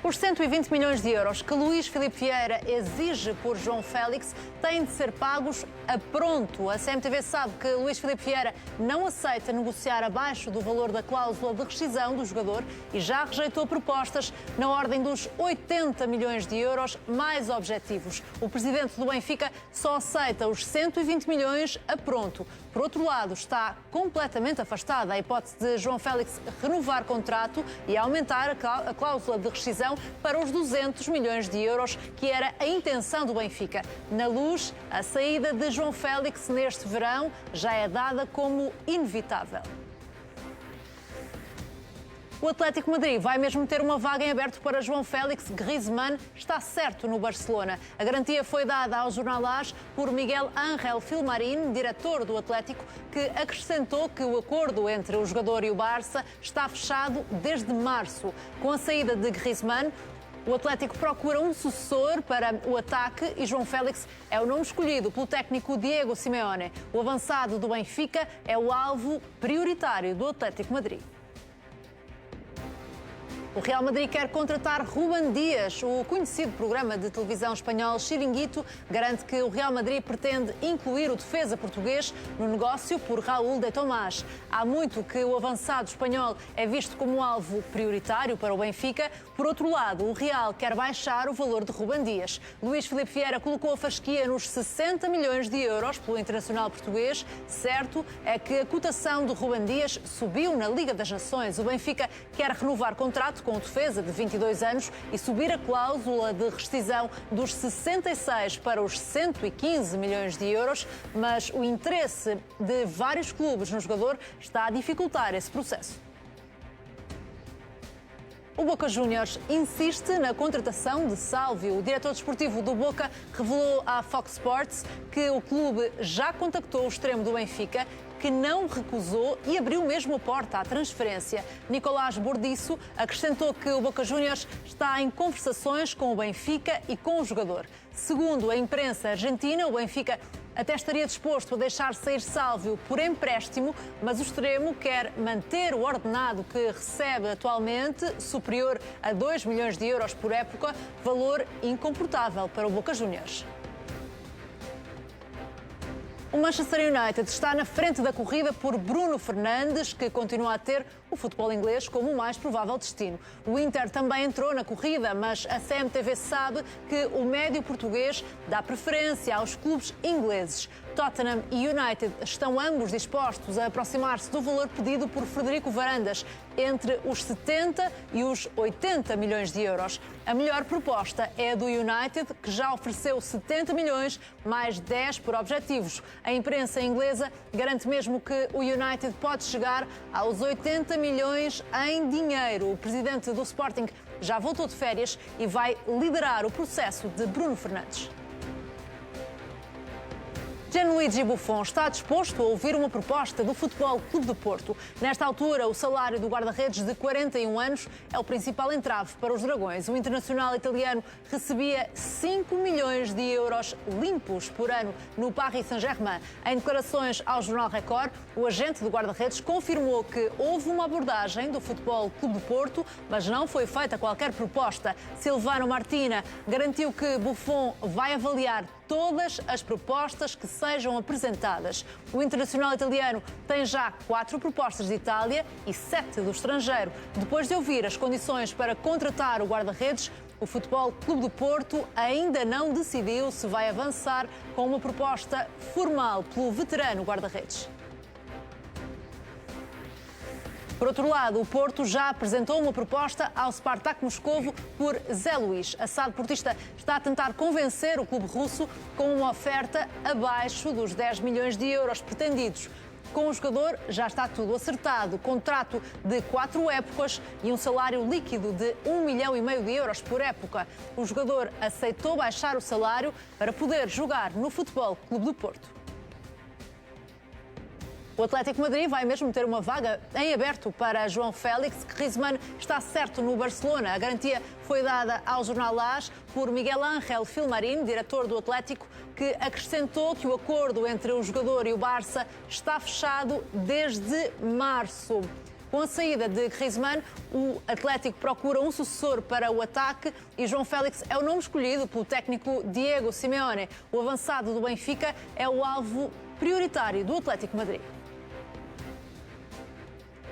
Os 120 milhões de euros que Luís Filipe Vieira exige por João Félix têm de ser pagos a pronto. A CMTV sabe que Luís Filipe Vieira não aceita negociar abaixo do valor da cláusula de rescisão do jogador e já rejeitou propostas na ordem dos 80 milhões de euros mais objetivos. O presidente do Benfica só aceita os 120 milhões a pronto. Por outro lado, está completamente afastada a hipótese de João Félix renovar contrato e aumentar a cláusula de rescisão para os 200 milhões de euros, que era a intenção do Benfica. Na Luz, a saída de João Félix neste verão já é dada como inevitável. O Atlético Madrid vai mesmo ter uma vaga em aberto para João Félix. Griezmann está certo no Barcelona. A garantia foi dada ao jornal AS por Miguel Ángel Filmarín, diretor do Atlético, que acrescentou que o acordo entre o jogador e o Barça está fechado desde março. Com a saída de Griezmann, o Atlético procura um sucessor para o ataque e João Félix é o nome escolhido pelo técnico Diego Simeone. O avançado do Benfica é o alvo prioritário do Atlético Madrid. O Real Madrid quer contratar Rúben Dias. O conhecido programa de televisão espanhol Chiringuito garante que o Real Madrid pretende incluir o defesa português no negócio por Raúl de Tomás. Há muito que o avançado espanhol é visto como alvo prioritário para o Benfica. Por outro lado, o Real quer baixar o valor de Rúben Dias. Luís Filipe Vieira colocou a fasquia nos 60 milhões de euros pelo internacional português. Certo é que a cotação de Rúben Dias subiu na Liga das Nações. O Benfica quer renovar contrato com o defesa de 22 anos e subir a cláusula de rescisão dos 66 para os 115 milhões de euros, mas o interesse de vários clubes no jogador está a dificultar esse processo. O Boca Juniors insiste na contratação de Sálvio. O diretor desportivo do Boca revelou à Fox Sports que o clube já contactou o extremo do Benfica, que não recusou e abriu mesmo a porta à transferência. Nicolás Bordiço acrescentou que o Boca Juniors está em conversações com o Benfica e com o jogador. Segundo a imprensa argentina, o Benfica até estaria disposto a deixar sair Sálvio por empréstimo, mas o extremo quer manter o ordenado que recebe atualmente, superior a 2 milhões de euros por época, valor incomportável para o Boca Juniors. O Manchester United está na frente da corrida por Bruno Fernandes, que continua a ter o futebol inglês como o mais provável destino. O Inter também entrou na corrida, mas a CMTV sabe que o médio português dá preferência aos clubes ingleses. Tottenham e United estão ambos dispostos a aproximar-se do valor pedido por Frederico Varandas, entre os 70 e os 80 milhões de euros. A melhor proposta é a do United, que já ofereceu 70 milhões, mais 10 por objetivos. A imprensa inglesa garante mesmo que o United pode chegar aos 80 milhões em dinheiro. O presidente do Sporting já voltou de férias e vai liderar o processo de Bruno Fernandes. Gianluigi Buffon está disposto a ouvir uma proposta do Futebol Clube do Porto. Nesta altura, o salário do guarda-redes de 41 anos é o principal entrave para os Dragões. O internacional italiano recebia 5 milhões de euros limpos por ano no Paris Saint-Germain. Em declarações ao Jornal Record, o agente do guarda-redes confirmou que houve uma abordagem do Futebol Clube do Porto, mas não foi feita qualquer proposta. Silvano Martina garantiu que Buffon vai avaliar todas as propostas que sejam apresentadas. O internacional italiano tem já 4 propostas de Itália e 7 do estrangeiro. Depois de ouvir as condições para contratar o guarda-redes, o Futebol Clube do Porto ainda não decidiu se vai avançar com uma proposta formal pelo veterano guarda-redes. Por outro lado, o Porto já apresentou uma proposta ao Spartak Moscovo por Zé Luís. A SAD portista está a tentar convencer o clube russo com uma oferta abaixo dos 10 milhões de euros pretendidos. Com o jogador já está tudo acertado. Contrato de 4 épocas e um salário líquido de 1,5 milhão de euros por época. O jogador aceitou baixar o salário para poder jogar no Futebol Clube do Porto. O Atlético Madrid vai mesmo ter uma vaga em aberto para João Félix. Griezmann está certo no Barcelona. A garantia foi dada ao jornal AS por Miguel Ángel Filmarín, diretor do Atlético, que acrescentou que o acordo entre o jogador e o Barça está fechado desde março. Com a saída de Griezmann, o Atlético procura um sucessor para o ataque e João Félix é o nome escolhido pelo técnico Diego Simeone. O avançado do Benfica é o alvo prioritário do Atlético Madrid.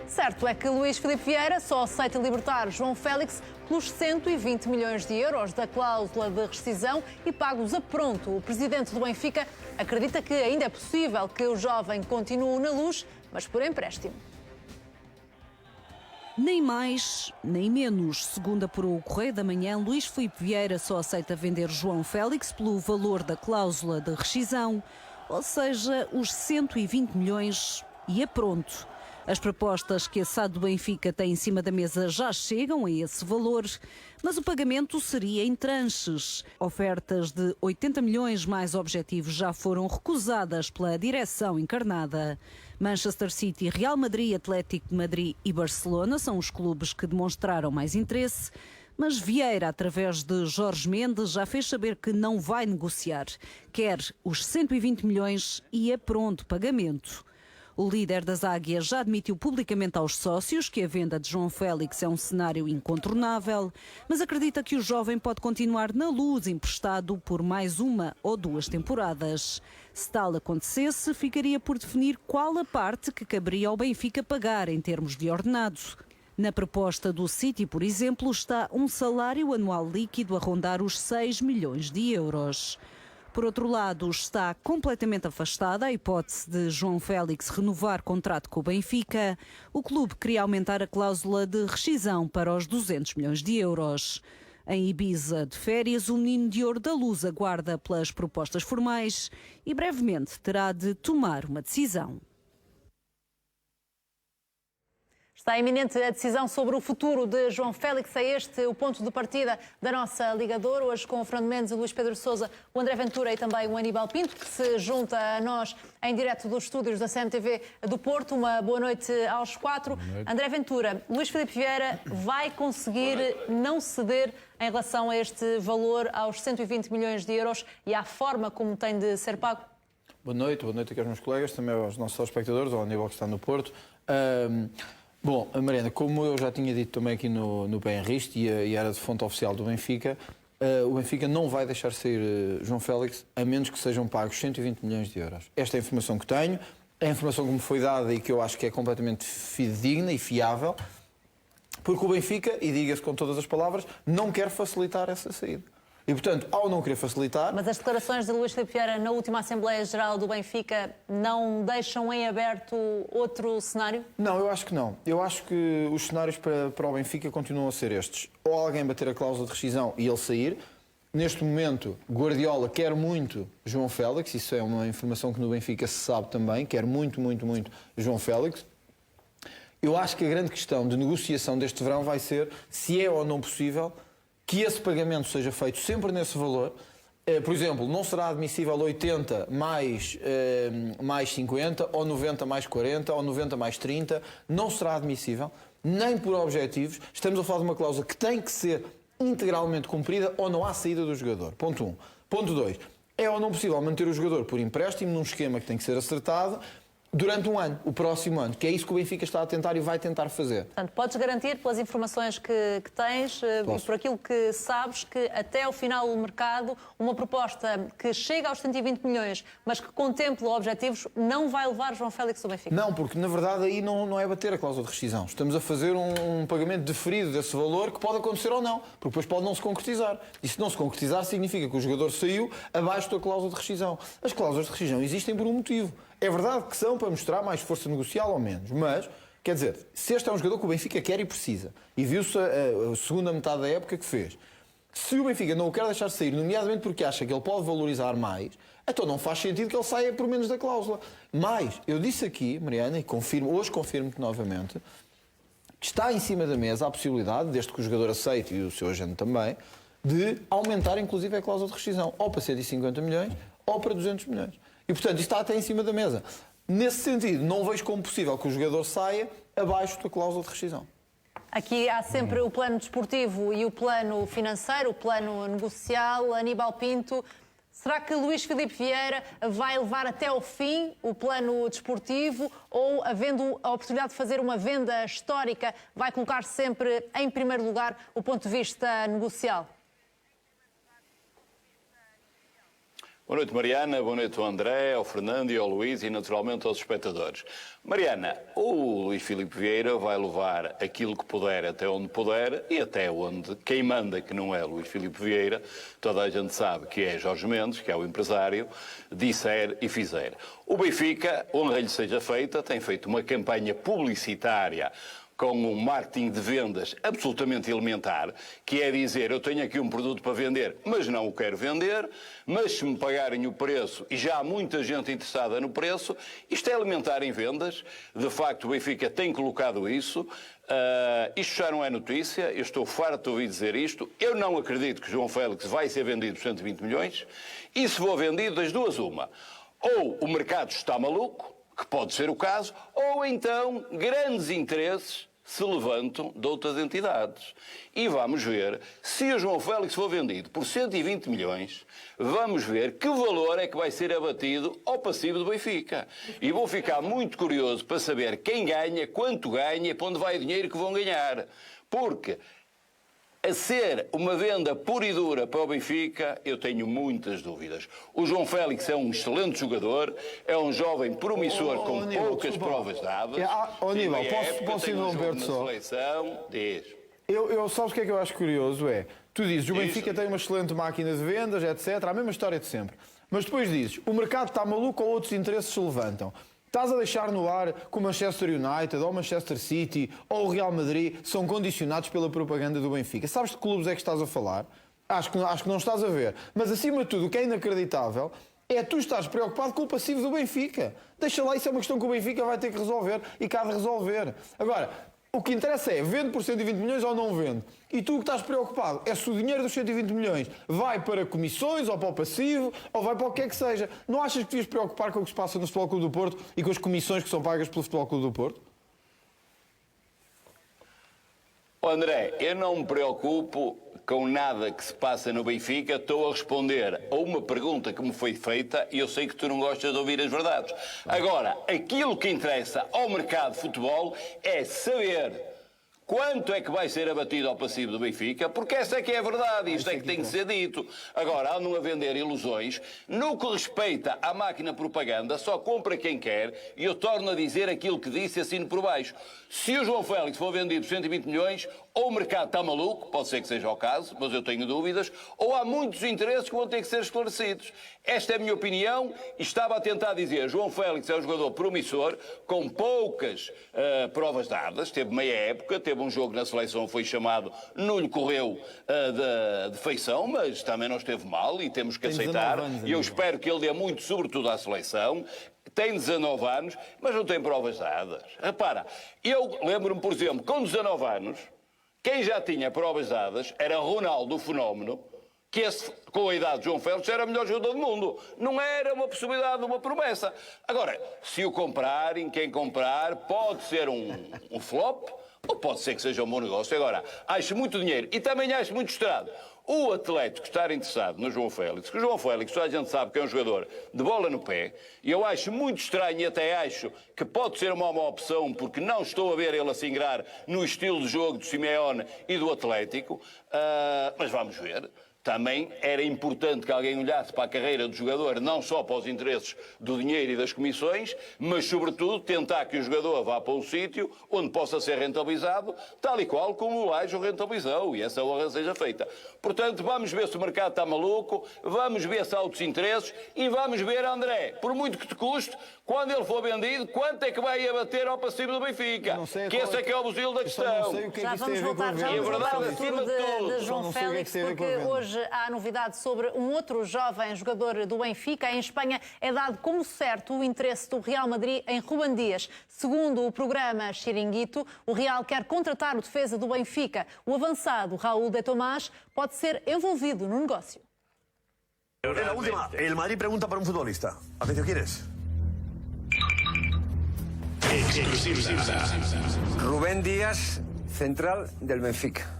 Certo é que Luís Filipe Vieira só aceita libertar João Félix pelos 120 milhões de euros da cláusula de rescisão e pagos a pronto. O presidente do Benfica acredita que ainda é possível que o jovem continue na Luz, mas por empréstimo. Nem mais, nem menos. Segundo apurou o Correio da Manhã, Luís Filipe Vieira só aceita vender João Félix pelo valor da cláusula de rescisão, ou seja, os 120 milhões e é pronto. As propostas que a SAD do Benfica tem em cima da mesa já chegam a esse valor, mas o pagamento seria em tranches. Ofertas de 80 milhões mais objetivos já foram recusadas pela direção encarnada. Manchester City, Real Madrid, Atlético de Madrid e Barcelona são os clubes que demonstraram mais interesse, mas Vieira, através de Jorge Mendes, já fez saber que não vai negociar. Quer os 120 milhões e é pronto pagamento. O líder das Águias já admitiu publicamente aos sócios que a venda de João Félix é um cenário incontornável, mas acredita que o jovem pode continuar na Luz emprestado por mais 1 ou 2 temporadas. Se tal acontecesse, ficaria por definir qual a parte que caberia ao Benfica pagar em termos de ordenado. Na proposta do City, por exemplo, está um salário anual líquido a rondar os 6 milhões de euros. Por outro lado, está completamente afastada a hipótese de João Félix renovar contrato com o Benfica. O clube queria aumentar a cláusula de rescisão para os 200 milhões de euros. Em Ibiza, de férias, o menino de ouro da Luz aguarda pelas propostas formais e brevemente terá de tomar uma decisão. Está iminente a decisão sobre o futuro de João Félix. É este o ponto de partida da nossa Ligador. Hoje com o Fernando Mendes, o Luís Pedro Sousa, o André Ventura e também o Aníbal Pinto, que se junta a nós em direto dos estúdios da CMTV do Porto. Uma boa noite aos 4. André Ventura, Luís Filipe Vieira vai conseguir não ceder em relação a este valor, aos 120 milhões de euros e à forma como tem de ser pago? Boa noite aqui aos meus colegas, também aos nossos telespectadores, ao Aníbal que está no Porto. Bom, Mariana, como eu já tinha dito também aqui no BNRIST e era de fonte oficial do Benfica, o Benfica não vai deixar sair João Félix a menos que sejam pagos 120 milhões de euros. Esta é a informação que tenho, é a informação que me foi dada e que eu acho que é completamente fidedigna e fiável, porque o Benfica, e diga-se com todas as palavras, não quer facilitar essa saída. E, portanto, ao não querer facilitar... Mas as declarações de Luís Filipe Vieira na última Assembleia Geral do Benfica não deixam em aberto outro cenário? Não, eu acho que não. Eu acho que os cenários para o Benfica continuam a ser estes. Ou alguém bater a cláusula de rescisão e ele sair. Neste momento, Guardiola quer muito João Félix. Isso é uma informação que no Benfica se sabe também. Quer muito João Félix. Eu acho que a grande questão de negociação deste verão vai ser se é ou não possível que esse pagamento seja feito sempre nesse valor. Por exemplo, não será admissível 80 mais 50, ou 90 mais 40, ou 90 mais 30. Não será admissível, nem por objetivos. Estamos a falar de uma cláusula que tem que ser integralmente cumprida ou não há saída do jogador. Ponto 1. Ponto 2. É ou não possível manter o jogador por empréstimo num esquema que tem que ser acertado durante um ano, o próximo ano, que é isso que o Benfica está a tentar e vai tentar fazer. Portanto, podes garantir, pelas informações que tens e por aquilo que sabes, que até ao final do mercado, uma proposta que chega aos 120 milhões, mas que contempla objetivos, não vai levar João Félix ao Benfica? Não, porque na verdade aí não é bater a cláusula de rescisão. Estamos a fazer um pagamento deferido desse valor que pode acontecer ou não, porque depois pode não se concretizar. E se não se concretizar, significa que o jogador saiu abaixo da cláusula de rescisão. As cláusulas de rescisão existem por um motivo. É verdade que são para mostrar mais força negocial ou menos, mas, quer dizer, se este é um jogador que o Benfica quer e precisa, e viu-se a segunda metade da época que fez, se o Benfica não o quer deixar sair, nomeadamente porque acha que ele pode valorizar mais, então não faz sentido que ele saia por menos da cláusula. Mas, eu disse aqui, Mariana, e hoje confirmo-te novamente, que está em cima da mesa a possibilidade, desde que o jogador aceite, e o seu agente também, de aumentar inclusive a cláusula de rescisão, ou para 150 milhões, ou para 200 milhões. E, portanto, isto está até em cima da mesa. Nesse sentido, não vejo como possível que o jogador saia abaixo da cláusula de rescisão. Aqui há sempre o plano desportivo e o plano financeiro, o plano negocial. Aníbal Pinto, Será que Luís Filipe Vieira vai levar até ao fim o plano desportivo ou, havendo a oportunidade de fazer uma venda histórica, vai colocar sempre em primeiro lugar o ponto de vista negocial? Boa noite, Mariana. Boa noite ao André, ao Fernando e ao Luís e, naturalmente, aos espectadores. Mariana, o Luís Filipe Vieira vai levar aquilo que puder até onde puder e até onde quem manda, que não é Luís Filipe Vieira, toda a gente sabe que é Jorge Mendes, que é o empresário, disser e fizer. O Benfica, honra lhe seja feita, tem feito uma campanha publicitária com um marketing de vendas absolutamente elementar, que é dizer, eu tenho aqui um produto para vender, mas não o quero vender, mas se me pagarem o preço, e já há muita gente interessada no preço, isto é elementar em vendas, de facto o Benfica tem colocado isso, isto já não é notícia, eu estou farto de ouvir dizer isto, eu não acredito que João Félix vai ser vendido por 120 milhões, e se for vendido, das duas uma, ou o mercado está maluco, que pode ser o caso, ou então grandes interesses se levantam de outras entidades. E vamos ver, se o João Félix for vendido por 120 milhões, vamos ver que valor é que vai ser abatido ao passivo do Benfica. E vou ficar muito curioso para saber quem ganha, quanto ganha e para onde vai o dinheiro que vão ganhar. Porque a ser uma venda pura e dura para o Benfica, eu tenho muitas dúvidas. O João Félix é um excelente jogador, é um jovem promissor com Aníbal, poucas provas dadas. Aníbal, posso interromper-te só? Sabes o que é que eu acho curioso? Tu dizes, o Benfica tem uma excelente máquina de vendas, etc. A mesma história de sempre. Mas depois dizes, o mercado está maluco ou outros interesses se levantam. Estás a deixar no ar que o Manchester United, ou o Manchester City, ou o Real Madrid são condicionados pela propaganda do Benfica. Sabes de que clubes é que estás a falar? Acho que não estás a ver. Mas, acima de tudo, o que é inacreditável é tu estás preocupado com o passivo do Benfica. Deixa lá, isso é uma questão que o Benfica vai ter que resolver e cá de resolver. Agora, o que interessa é, vende por 120 milhões ou não vende? E tu o que estás preocupado é se o dinheiro dos 120 milhões vai para comissões ou para o passivo ou vai para o que é que seja. Não achas que devias preocupar com o que se passa no Futebol Clube do Porto e com as comissões que são pagas pelo Futebol Clube do Porto? André, eu não me preocupo com nada que se passa no Benfica, estou a responder a uma pergunta que me foi feita e eu sei que tu não gostas de ouvir as verdades. Agora, aquilo que interessa ao mercado de futebol é saber quanto é que vai ser abatido ao passivo do Benfica, porque essa é que é a verdade, isto é que tem que ser dito. Agora, andam a vender ilusões. No que respeita à máquina propaganda, só compra quem quer, e eu torno a dizer aquilo que disse assino por baixo. Se o João Félix for vendido por 120 milhões, ou o mercado está maluco, pode ser que seja o caso, mas eu tenho dúvidas, ou há muitos interesses que vão ter que ser esclarecidos. Esta é a minha opinião e estava a tentar dizer, João Félix é um jogador promissor, com poucas provas dadas, teve meia época, teve um jogo na seleção, foi chamado, não lhe correu de feição, mas também não esteve mal e temos que aceitar. E eu espero que ele dê muito, sobretudo à seleção. Tem 19 anos, mas não tem provas dadas. Repara, eu lembro-me, por exemplo, com 19 anos, quem já tinha provas dadas era Ronaldo, o fenómeno, que esse, com a idade de João Félix, era o melhor jogador do mundo. Não era uma possibilidade, uma promessa. Agora, se o comprarem, quem comprar, pode ser um flop, ou pode ser que seja um bom negócio. Agora, acho muito dinheiro e também acho muito estrado o Atlético estar interessado no João Félix, que o João Félix, toda a gente sabe que é um jogador de bola no pé, e eu acho muito estranho e até acho que pode ser uma má opção, porque não estou a ver ele a se ingrar no estilo de jogo do Simeone e do Atlético, mas vamos ver. Também era importante que alguém olhasse para a carreira do jogador, não só para os interesses do dinheiro e das comissões, mas, sobretudo, tentar que o jogador vá para um sítio onde possa ser rentabilizado, tal e qual como o Lage o rentabilizou, e essa honra seja feita. Portanto, vamos ver se o mercado está maluco, vamos ver se há outros interesses e vamos ver, André, por muito que te custe, quando ele for vendido, quanto é que vai abater ao passivo do Benfica? Que esse é que é o buzilo da questão. Já vamos voltar ao futuro de João Félix, porque hoje há novidade sobre um outro jovem jogador do Benfica. Em Espanha é dado como certo o interesse do Real Madrid em Rúben Dias. Segundo o programa Chiringuito, o Real quer contratar o defesa do Benfica. O avançado Raúl de Tomás pode ser envolvido no negócio. En la última, el Madrid pregunta por un futbolista. Atención, ¿quién es? Rubén Díaz, central del Benfica.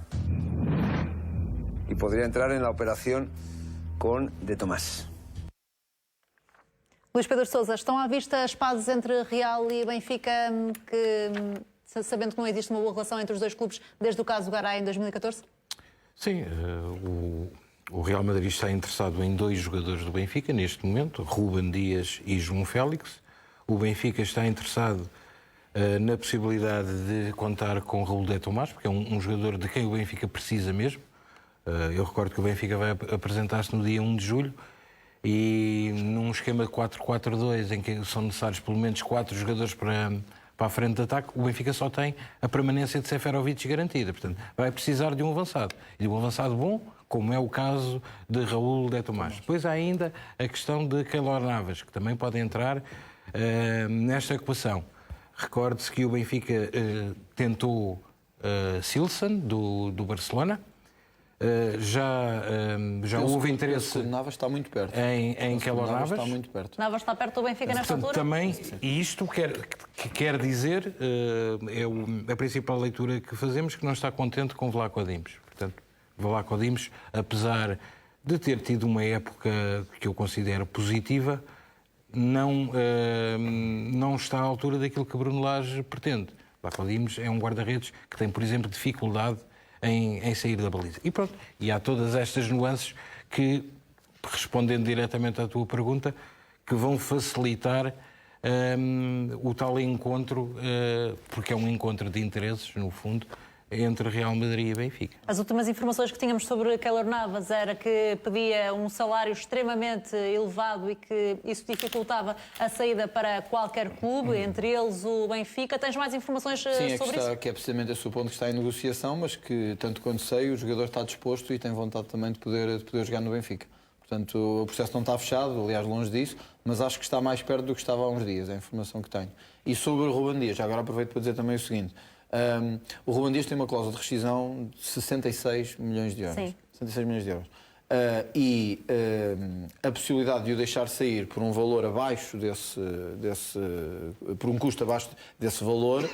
Y podría entrar en la operación con De Tomás. Luís Pedro Sousa, estão à vista as pazes entre Real e Benfica, sabendo que não existe uma boa relação entre os dois clubes desde o caso do Garay em 2014? Sim, o Real Madrid está interessado em 2 jogadores do Benfica neste momento, Ruben Dias e João Félix. O Benfica está interessado na possibilidade de contar com Raul de Tomás, porque é um jogador de quem o Benfica precisa mesmo. Eu recordo que o Benfica vai apresentar-se no dia 1 de julho e num esquema de 4-4-2 em que são necessários pelo menos 4 jogadores para a frente de ataque, o Benfica só tem a permanência de Seferovic garantida. Portanto, vai precisar de um avançado. E de um avançado bom, como é o caso de Raul de Tomás. Depois há ainda a questão de Keylor Navas, que também pode entrar nesta equação. Recorde-se que o Benfica tentou Silsen, do Barcelona. Já houve interesse. O Navas está muito perto. Em Keylor Navas. Está muito perto. Navas está perto do Benfica nesta altura? Também, e isto quer dizer, é a principal leitura que fazemos, que não está contente com Vlaco Dimos. Portanto, Vlaco Dimos, apesar de ter tido uma época que eu considero positiva, não está à altura daquilo que Bruno Lage pretende. Vlaco Dimos é um guarda-redes que tem, por exemplo, dificuldade em sair da baliza. E pronto, e há todas estas nuances que, respondendo diretamente à tua pergunta, que vão facilitar o tal encontro, porque é um encontro de interesses, no fundo, entre Real Madrid e Benfica. As últimas informações que tínhamos sobre Keylor Navas era que pedia um salário extremamente elevado e que isso dificultava a saída para qualquer clube, entre eles o Benfica. Tens mais informações sobre isso? Que é precisamente esse o ponto que está em negociação, mas que, tanto quanto sei, o jogador está disposto e tem vontade também de poder jogar no Benfica. Portanto, o processo não está fechado, aliás, longe disso, mas acho que está mais perto do que estava há uns dias, é a informação que tenho. E sobre o Ruben Dias, agora aproveito para dizer também o seguinte. O Ruben Dias tem uma cláusula de rescisão de 66 milhões de euros. Sim. 66 milhões de euros. A possibilidade de o deixar sair por um valor abaixo por um custo abaixo desse valor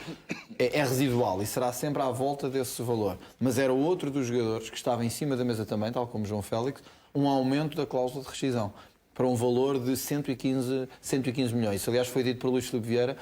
é residual e será sempre à volta desse valor. Mas era outro dos jogadores que estava em cima da mesa também, tal como João Félix, um aumento da cláusula de rescisão para um valor de 115 milhões. Isso, aliás, foi dito por Luís Filipe Vieira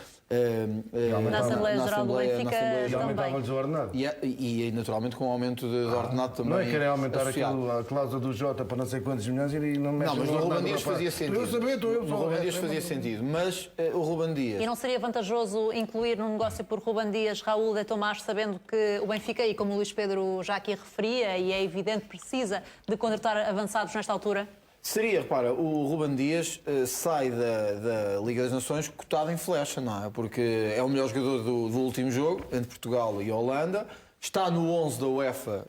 na Assembleia Geral do Benfica E aumentava-lhes o ordenado. E, naturalmente, com o aumento de ordenado também. Não é querer aumentar associado. a cláusula do Jota para não sei quantos milhões e não mexe. Não, mas o Ruben Dias fazia sentido. O Ruben Dias fazia sentido, mas o Ruben Dias... E não seria vantajoso incluir num negócio por Ruben Dias Raul de Tomás, sabendo que o Benfica, e como o Luís Pedro já aqui referia, e é evidente, precisa de contratar avançados nesta altura? Seria, repara, o Ruben Dias sai da Liga das Nações cotado em flecha, não é? Porque é o melhor jogador do último jogo, entre Portugal e Holanda. Está no 11 da UEFA,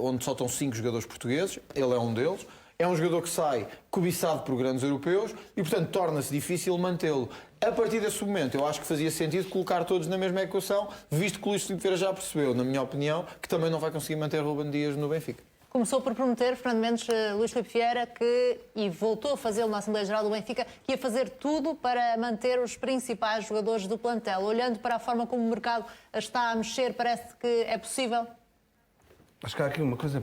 onde só estão 5 jogadores portugueses. Ele é um deles. É um jogador que sai cobiçado por grandes europeus e, portanto, torna-se difícil mantê-lo. A partir desse momento, eu acho que fazia sentido colocar todos na mesma equação, visto que o Luís Filipe Vieira já percebeu, na minha opinião, que também não vai conseguir manter Ruben Dias no Benfica. Começou por prometer, Fernando Mendes, Luís Filipe Vieira, e voltou a fazê-lo na Assembleia Geral do Benfica, que ia fazer tudo para manter os principais jogadores do plantel. Olhando para a forma como o mercado está a mexer, parece que é possível? Acho que há aqui uma coisa,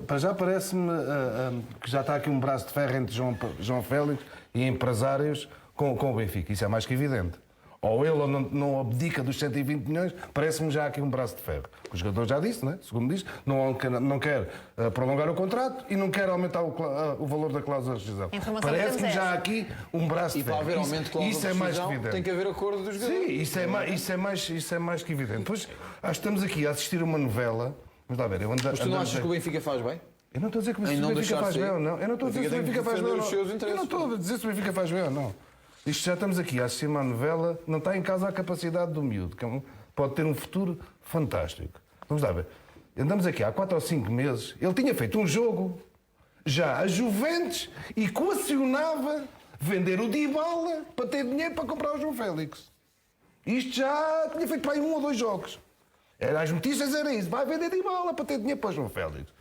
para já parece-me que já está aqui um braço de ferro entre João Félix e empresários com o Benfica. Isso é mais que evidente. Ou ele não abdica dos 120 milhões, parece-me já aqui um braço de ferro. O jogador já disse, né? Segundo diz, não quer prolongar o contrato e não quer aumentar o valor da cláusula de rescisão. Parece-me já aqui um braço de ferro. E para haver aumento de cláusula de rescisão, tem que haver acordo dos jogadores. Sim, isso é mais que evidente. Pois, acho que estamos aqui a assistir a uma novela. Vamos lá ver. Mas tu não achas que o Benfica faz bem? Eu não estou a dizer que o Benfica faz bem ou não. Eu não estou a dizer se o Benfica faz bem ou não. Eu não estou a dizer se o Benfica faz bem ou não. Isto já estamos aqui a assistir uma novela, não está em causa a capacidade do miúdo, que pode ter um futuro fantástico. Vamos lá ver. Andamos aqui há 4 ou 5 meses, ele tinha feito um jogo, já a Juventus equacionava vender o Dybala para ter dinheiro para comprar o João Félix. Isto já tinha feito para aí 1 ou 2 jogos. As notícias eram isso, vai vender Dybala para ter dinheiro para o João Félix.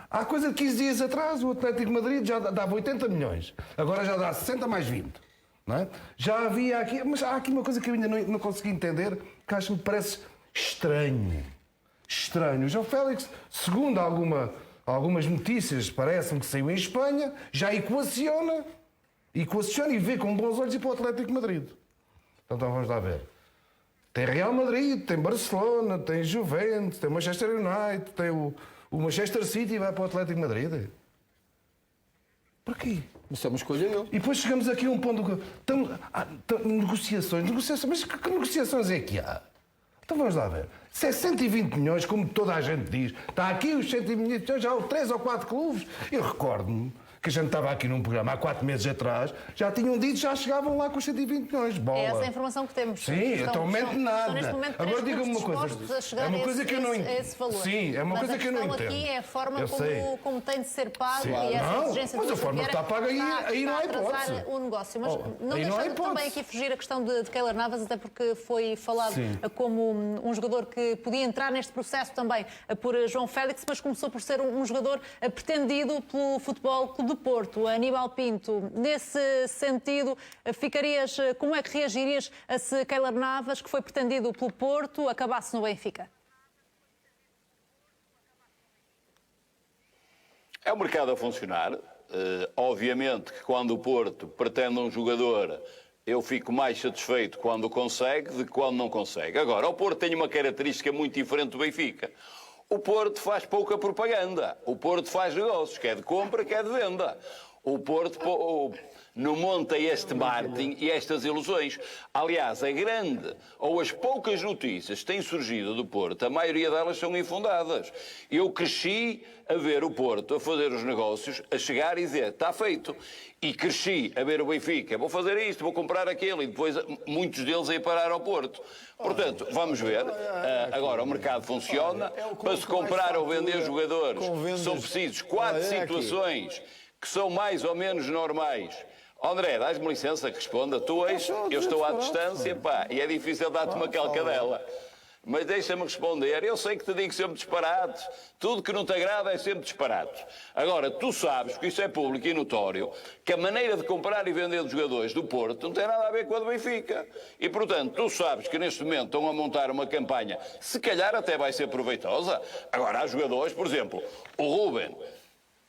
Há coisa de 15 dias atrás, o Atlético de Madrid já dava 80 milhões, agora já dá 60 mais 20. Não é? Já havia aqui, mas há aqui uma coisa que eu ainda não consegui entender, que acho que me parece estranho. O João Félix, segundo algumas notícias, parece-me que saiu em Espanha, já equaciona E que o Alexandre vê com bons olhos ir para o Atlético de Madrid. Então vamos lá ver. Tem Real Madrid, tem Barcelona, tem Juventus, tem Manchester United, tem o Manchester City e vai para o Atlético de Madrid. Porquê? Isso é uma escolha dele. E depois chegamos aqui a um ponto... Negociações, mas que negociações é que há? Então vamos lá ver. Se é 120 milhões, como toda a gente diz, está aqui os 120 milhões, já há 3 ou 4 clubes. Eu recordo-me que a gente estava aqui num programa há 4 meses atrás, já tinham dito, já chegavam lá com os 120 milhões. Bola. É essa a informação que temos. Sim, atualmente nada. Agora diga-me uma coisa. É uma coisa que eu não entendo. Sim, é uma coisa que eu não entendo. Mas a questão aqui é a forma como tem de ser pago Sim. e essa exigência mas a forma que está paga aí não há hipótese. O negócio. Mas não aí não há deixando hipótese. também aqui fugir a questão de Keylor Navas, até porque foi falado como um jogador que podia entrar neste processo também por João Félix, mas começou por ser um jogador pretendido pelo Futebol Clube do Porto. Aníbal Pinto, nesse sentido, como é que reagirias a se Keylor Navas, que foi pretendido pelo Porto, acabasse no Benfica? É o mercado a funcionar. Obviamente que quando o Porto pretende um jogador, eu fico mais satisfeito quando consegue do que quando não consegue. Agora, o Porto tem uma característica muito diferente do Benfica. O Porto faz pouca propaganda. O Porto faz negócios, quer de compra, quer de venda. O Porto não monta este marketing e estas ilusões. Aliás, a grande ou as poucas notícias que têm surgido do Porto, a maioria delas são infundadas. Eu cresci a ver o Porto a fazer os negócios, a chegar e dizer, está feito. E cresci a ver o Benfica, vou fazer isto, vou comprar aquilo, e depois muitos deles a ir parar ao Porto. Portanto, vamos ver. Agora, o mercado funciona. Para se comprar ou vender jogadores, são precisos 4 situações que são mais ou menos normais. André, dás-me licença que responda. Eu estou à distância, pá, e é difícil dar-te uma calcadela. Mas deixa-me responder. Eu sei que te digo sempre disparates. Tudo que não te agrada é sempre disparates. Agora, tu sabes, porque isso é público e notório, que a maneira de comprar e vender dos jogadores do Porto não tem nada a ver com a do Benfica. E, portanto, tu sabes que neste momento estão a montar uma campanha, se calhar até vai ser proveitosa. Agora, há jogadores, por exemplo, o Ruben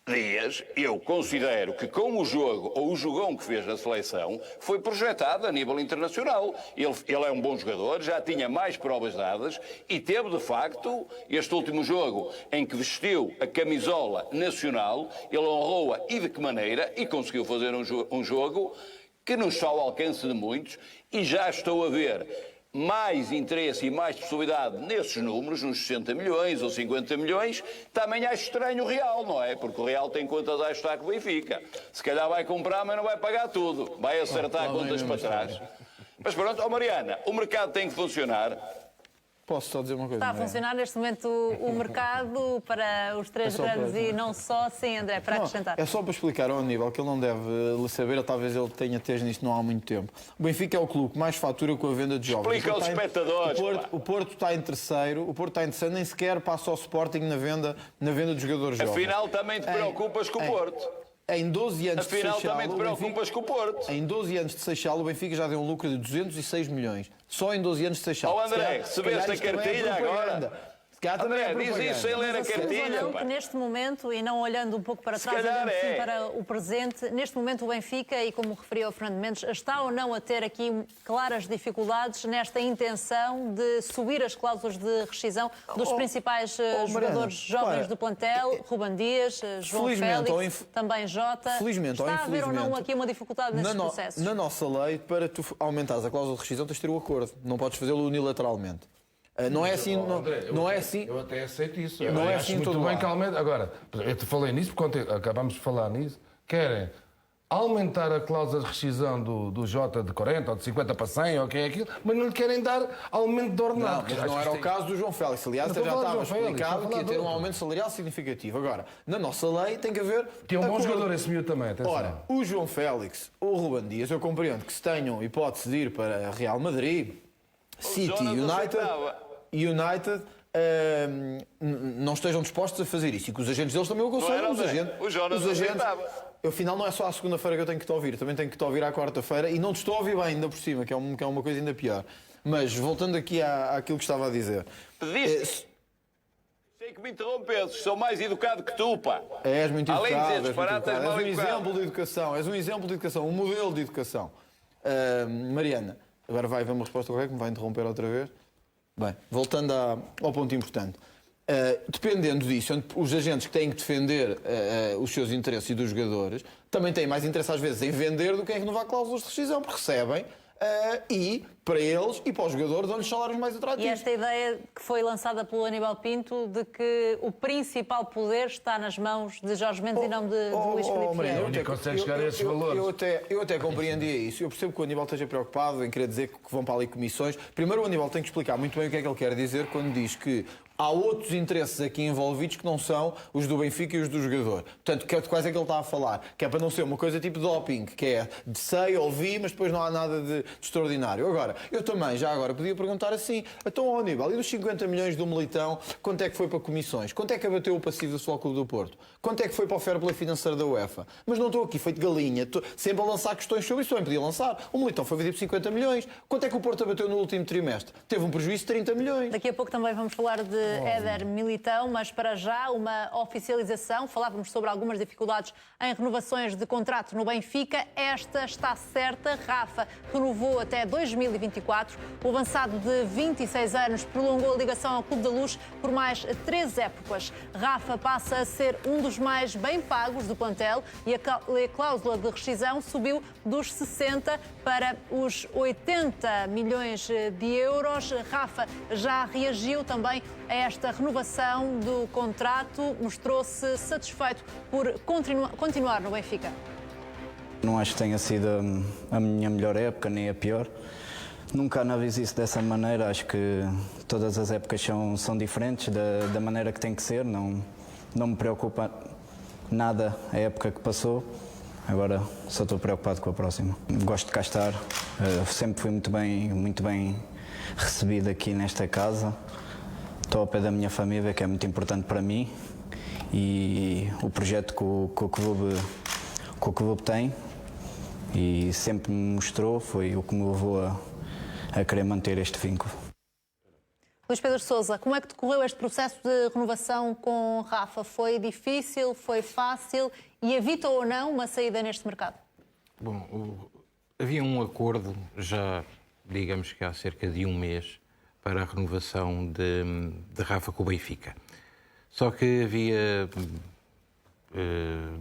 Dias, eu considero que com o jogo, ou o jogão que fez na seleção, foi projetado a nível internacional. Ele é um bom jogador, já tinha mais provas dadas e teve, de facto, este último jogo em que vestiu a camisola nacional, ele honrou-a e de que maneira, e conseguiu fazer um jogo que não está ao alcance de muitos, e já estou a ver mais interesse e mais possibilidade nesses números, nos 60 milhões ou 50 milhões, também acho estranho o Real, não é? Porque o Real tem contas a ajustar com o Benfica. Se calhar vai comprar, mas não vai pagar tudo. Vai acertar contas para trás. Mas pronto, Mariana, o mercado tem que funcionar. Posso só dizer uma coisa? Está a funcionar neste momento o mercado para os três grandes e não só. Sim, André, para acrescentar. É só para explicar ao Aníbal que ele não deve saber, ou talvez ele tenha tido nisto não há muito tempo. O Benfica é o clube que mais fatura com a venda de jovens. Explica aos espectadores. O Porto está em terceiro, nem sequer passa ao Sporting na venda de jogadores jovens. Afinal, também te preocupas com o Porto. Em 12 anos Afinal, de Seixal, também te preocupas com o Porto. Em 12 anos de Seixal, o Benfica já deu um lucro de 206 milhões. Só em 12 anos de Seixal. André, recebeste a cartilha agora? André, diz isso sem ler a cartilha. Não, que neste momento, e não olhando um pouco para trás, olhando sim para o presente, neste momento o Benfica, e como referiu o Fernando Mendes, está ou não a ter aqui claras dificuldades nesta intenção de subir as cláusulas de rescisão dos principais jogadores jovens do plantel, Ruben Dias, João Félix, também Jota. Felizmente está a haver ou não aqui uma dificuldade nesses processos? Na nossa lei, para tu aumentares a cláusula de rescisão, tens de ter o acordo. Não podes fazê-lo unilateralmente. Não é assim. Não é assim. Eu até aceito isso. Não é assim muito todo bem que aumente. Agora, eu te falei nisso porque acabamos de falar nisso. Querem aumentar a cláusula de rescisão do Jota de 40 ou de 50 para 100 ou o que é aquilo, mas não lhe querem dar aumento de ordenado. Não, mas não era o caso do João Félix. Aliás, já estava explicado que ia ter um aumento salarial significativo. Agora, na nossa lei tem que haver... Que é um bom jogador esse miúdo também, atenção. Ora, o João Félix, o Ruben Dias, eu compreendo que se tenham hipótese de ir para Real Madrid, City, United não estejam dispostos a fazer isso e que os agentes deles também o aconselham. Os agentes, afinal, não é só à segunda-feira que eu tenho que te ouvir, também tenho que te ouvir à quarta-feira e não te estou a ouvir bem ainda por cima, que é uma coisa ainda pior. Mas voltando aqui àquilo que estava a dizer. Tem que me interrompesses, sou mais educado que tu, pá. És muito educado. Além de dizer disparate, és mal um educado. exemplo de educação, és um exemplo de educação, um modelo de educação. Mariana, agora vai haver uma resposta correta, me vai interromper outra vez. Bem, voltando ao ponto importante. Dependendo disso, os agentes que têm que defender os seus interesses e dos jogadores também têm mais interesse às vezes em vender do que em renovar cláusulas de rescisão, porque recebem e para eles e para os jogadores dão-lhes salários mais atrativos. E esta ideia que foi lançada pelo Aníbal Pinto de que o principal poder está nas mãos de Jorge Mendes e não de Luís Filipe Vieira. Não consegue chegar a esses valores. Eu até compreendia isso. Eu percebo que o Aníbal esteja preocupado em querer dizer que vão para ali comissões. Primeiro o Aníbal tem que explicar muito bem o que é que ele quer dizer quando diz que há outros interesses aqui envolvidos que não são os do Benfica e os do jogador. Portanto, de quais é que ele está a falar? Que é para não ser uma coisa tipo doping, que é de sei, ouvi, mas depois não há nada de extraordinário. Agora, eu também, já agora, podia perguntar assim, então, Aníbal, e dos 50 milhões do Militão, quanto é que foi para comissões? Quanto é que abateu o passivo do Futebol Clube do Porto? Quanto é que foi para o fair play financeiro da UEFA? Mas não estou aqui feito galinha, estou sempre a lançar questões sobre isso, também podia lançar. O Militão foi vendido por 50 milhões. Quanto é que o Porto abateu no último trimestre? Teve um prejuízo de 30 milhões. Daqui a pouco também vamos falar de Éder Militão, mas para já uma oficialização. Falávamos sobre algumas dificuldades em renovações de contrato no Benfica. Esta está certa. Rafa renovou até 2024. O avançado de 26 anos prolongou a ligação ao Clube da Luz por mais 3 épocas. Rafa passa a ser um dos mais bem pagos do plantel e a cláusula de rescisão subiu dos 60 para os 80 milhões de euros. Rafa já reagiu também a esta renovação do contrato, mostrou-se satisfeito por continuar no Benfica. Não acho que tenha sido a minha melhor época, nem a pior. Nunca analiso isso dessa maneira, acho que todas as épocas são diferentes da maneira que tem que ser, não me preocupa nada a época que passou, agora só estou preocupado com a próxima. Gosto de cá estar, sempre fui muito bem recebido aqui nesta casa, estou ao pé da minha família, que é muito importante para mim, e o projeto que o clube tem e sempre me mostrou foi o que me levou a querer manter este vínculo. Luís Pedro Sousa, como é que decorreu este processo de renovação com Rafa? Foi difícil, foi fácil e evita ou não uma saída neste mercado? Bom, havia um acordo já, digamos que há cerca de um mês, para a renovação de Rafa com o Benfica. Só que havia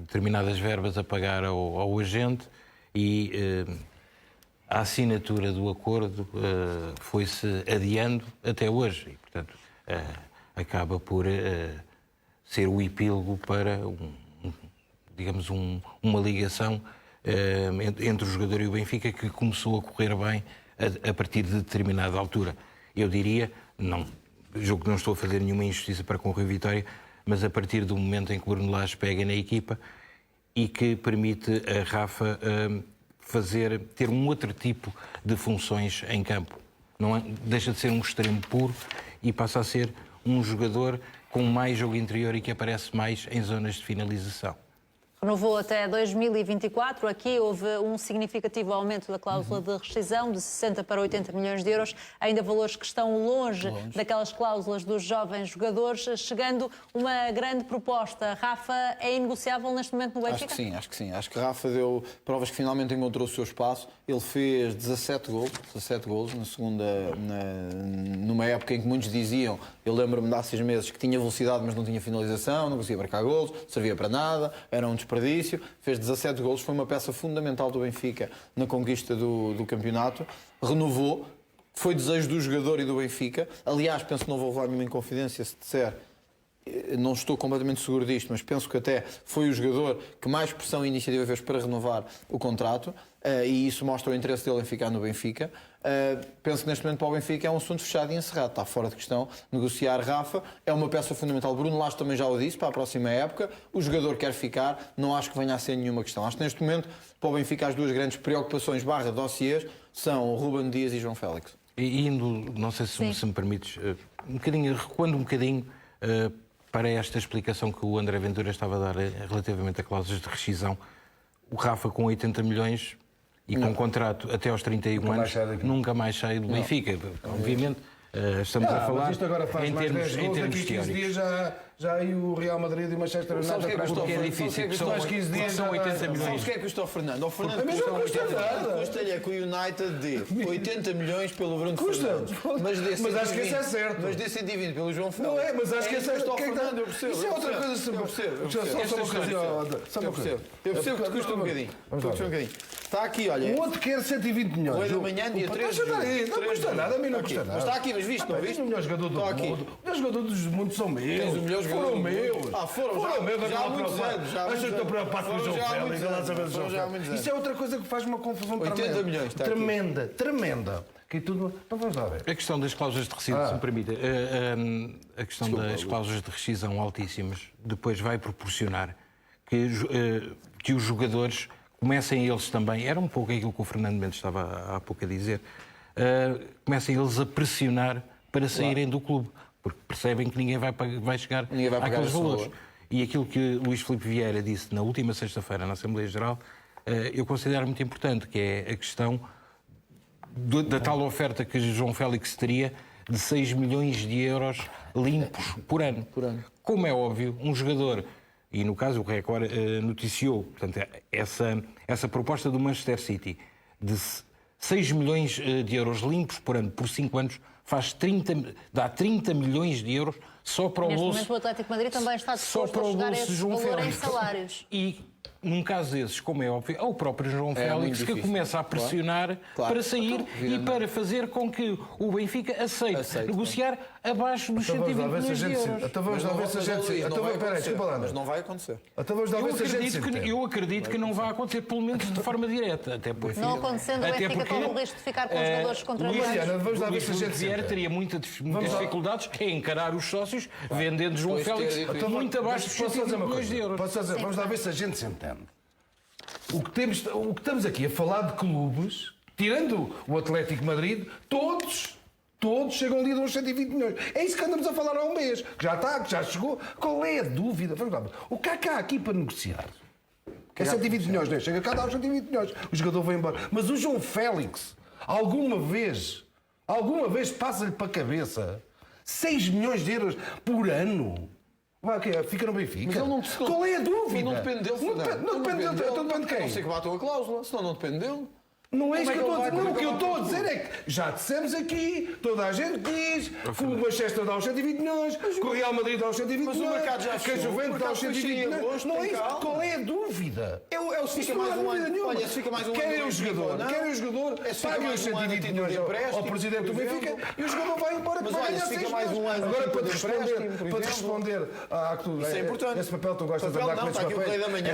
determinadas verbas a pagar ao agente e a assinatura do acordo foi-se adiando até hoje. E, portanto, acaba por ser o epílogo para, digamos, uma ligação entre o jogador e o Benfica que começou a correr bem a partir de determinada altura. Eu diria, julgo que não estou a fazer nenhuma injustiça para com o Rui Vitória, mas a partir do momento em que o Bruno Lage pega na equipa e que permite a Rafa ter um outro tipo de funções em campo. Deixa de ser um extremo puro e passa a ser um jogador com mais jogo interior e que aparece mais em zonas de finalização. Renovou até 2024. Aqui houve um significativo aumento da cláusula de rescisão, de 60 para 80 milhões de euros. Ainda valores que estão longe daquelas cláusulas dos jovens jogadores, chegando uma grande proposta. Rafa, é inegociável neste momento no Benfica? Acho que sim. Acho que Rafa deu provas que finalmente encontrou o seu espaço. Ele fez 17 golos na segunda, numa época em que muitos diziam, eu lembro-me de há 6 meses, que tinha velocidade mas não tinha finalização, não conseguia marcar golos, servia para nada, era um desperdício. Fez 17 golos, foi uma peça fundamental do Benfica na conquista do campeonato. Renovou, foi desejo do jogador e do Benfica. Aliás, penso que não vou levar nenhuma inconfidência se disser, não estou completamente seguro disto, mas penso que até foi o jogador que mais pressão e iniciativa fez para renovar o contrato, e isso mostra o interesse dele em ficar no Benfica. Penso que neste momento para o Benfica é um assunto fechado e encerrado, está fora de questão negociar Rafa, é uma peça fundamental. Bruno Lage também já o disse, para a próxima época, o jogador quer ficar, não acho que venha a ser nenhuma questão. Acho que neste momento para o Benfica as duas grandes preocupações / dossiês são o Ruben Dias e João Félix. E indo, não sei se me permites, recuando um bocadinho para esta explicação que o André Ventura estava a dar relativamente a cláusulas de rescisão, o Rafa com 80 milhões e com contrato até aos 31 anos nunca mais sai do Benfica. Obviamente Estamos a falar isto agora faz em mais termos, 10 gols, daqui a 15 teóricos. dias já aí o Real Madrid e o Manchester United Porque é difícil, que são mais 15 dias são 80 Sabes milhões. o que é que custa ao Fernando? Ao Fernando Mas não custa nada. custa-lhe é que o United dê 80 milhões pelo Bruno Custa. Fernandes. Mas acho que esse é certo. Mas dê 120 pelo João Félix. Não é, mas acho que esse é custa ao que é que Fernando, eu percebo. Isso é outra coisa. Eu percebo. Só uma coisa. Eu percebo que te custa um bocadinho. Está aqui, olha. O outro quer 120 milhões. Correio da Manhã, dia 13 de julho. Não custa nada, a mim não custa nada. Mas está aqui, mas viste, não viste? O melhor jogador do mundo. O melhor jogador do mundo são meus. Tens o melhor jogador Foram do mundo. meus. Foram meus. já há muitos anos. Acho que estou preocupado com o João Félix. Foram já há muitos anos. Isso é outra coisa que faz uma confusão 80 milhões, está aqui. tremenda. Que tudo... Então vamos lá ver. A questão das cláusulas de rescisão, se me permite, a questão das cláusulas de rescisão altíssimas depois vai proporcionar que os jogadores comecem eles também, era um pouco aquilo que o Fernando Mendes estava há pouco a dizer, comecem eles a pressionar para saírem do clube, porque percebem que ninguém vai chegar àqueles valores. E aquilo que Luís Filipe Vieira disse na última sexta-feira na Assembleia Geral, eu considero muito importante, que é a questão da tal oferta que João Félix teria de 6 milhões de euros limpos por ano. Como é óbvio, um jogador, e no caso o Record noticiou, portanto, essa proposta do Manchester City de 6 milhões de euros limpos por ano, por 5 anos, dá 30 milhões de euros só para o bolso. Neste momento o Atlético de Madrid também está disposto a chegar a esse valor em salários. E num caso desses, como é óbvio, é o próprio João Félix que começa a pressionar para sair e para fazer com que o Benfica aceite negociar abaixo dos 120 milhões de euros. Então vamos lá ver se a gente... Mas não vai acontecer. Então vamos lá ver se a gente... Eu acredito que não vai acontecer, pelo menos de forma direta. Até porque, não acontecendo, o Benfica corre o risco de ficar com os jogadores contratados. Vamos lá ver se a gente... Vieira teria muitas dificuldades em encarar os sócios vendendo João Félix muito abaixo dos 120 milhões de euros. Vamos lá ver se a gente se entende. O que estamos aqui a falar de clubes, tirando o Atlético de Madrid, todos chegam ali aos 120 milhões. É isso que andamos a falar há um mês. Que já está, que já chegou. Qual é a dúvida? Vamos lá. O que há aqui para negociar? É 120 milhões, né? Chega cá, dá os 120 milhões. O jogador vai embora. Mas o João Félix, alguma vez passa-lhe para a cabeça 6 milhões de euros por ano? Fica no Benfica. Mas ele não, qual é a dúvida? Não depende dele, Não depende dele. Então depende de quem? Não sei que batam a cláusula, senão não depende dele. Não é isso que eu estou a dizer. Não, o que eu estou a dizer é que já dissemos aqui, toda a gente diz, que o Manchester dá os 120 milhões, que o Real Madrid dá os 120 milhões, mas o mercado já que a Juventus dá os 120 milhões. Não é isso. Qual é a dúvida? Se fica mais um ano. Olha, se fica mais um ano. Querem o jogador, paguem os 120 milhões ao presidente do Benfica e o jogador vai embora para ganhar 6 milhões. Agora, para te responder a que isso é importante. Esse papel tu gostas de andar com esses papéis. Não, está aqui o Correio da Manhã.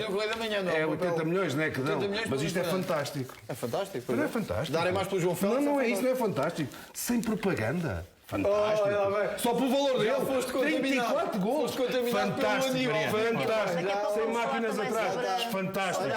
O Correio da Manhã, não. É 80 milhões, não é que dão. Mas isto é fantástico. É fantástico. Não é fantástico. Darem mais pelo João Félix. Não é isso, não é fantástico. Sem propaganda. Fantástico. Só pelo valor dele. 34 gols. Fantástico. Sem máquinas atrás. Fantástico.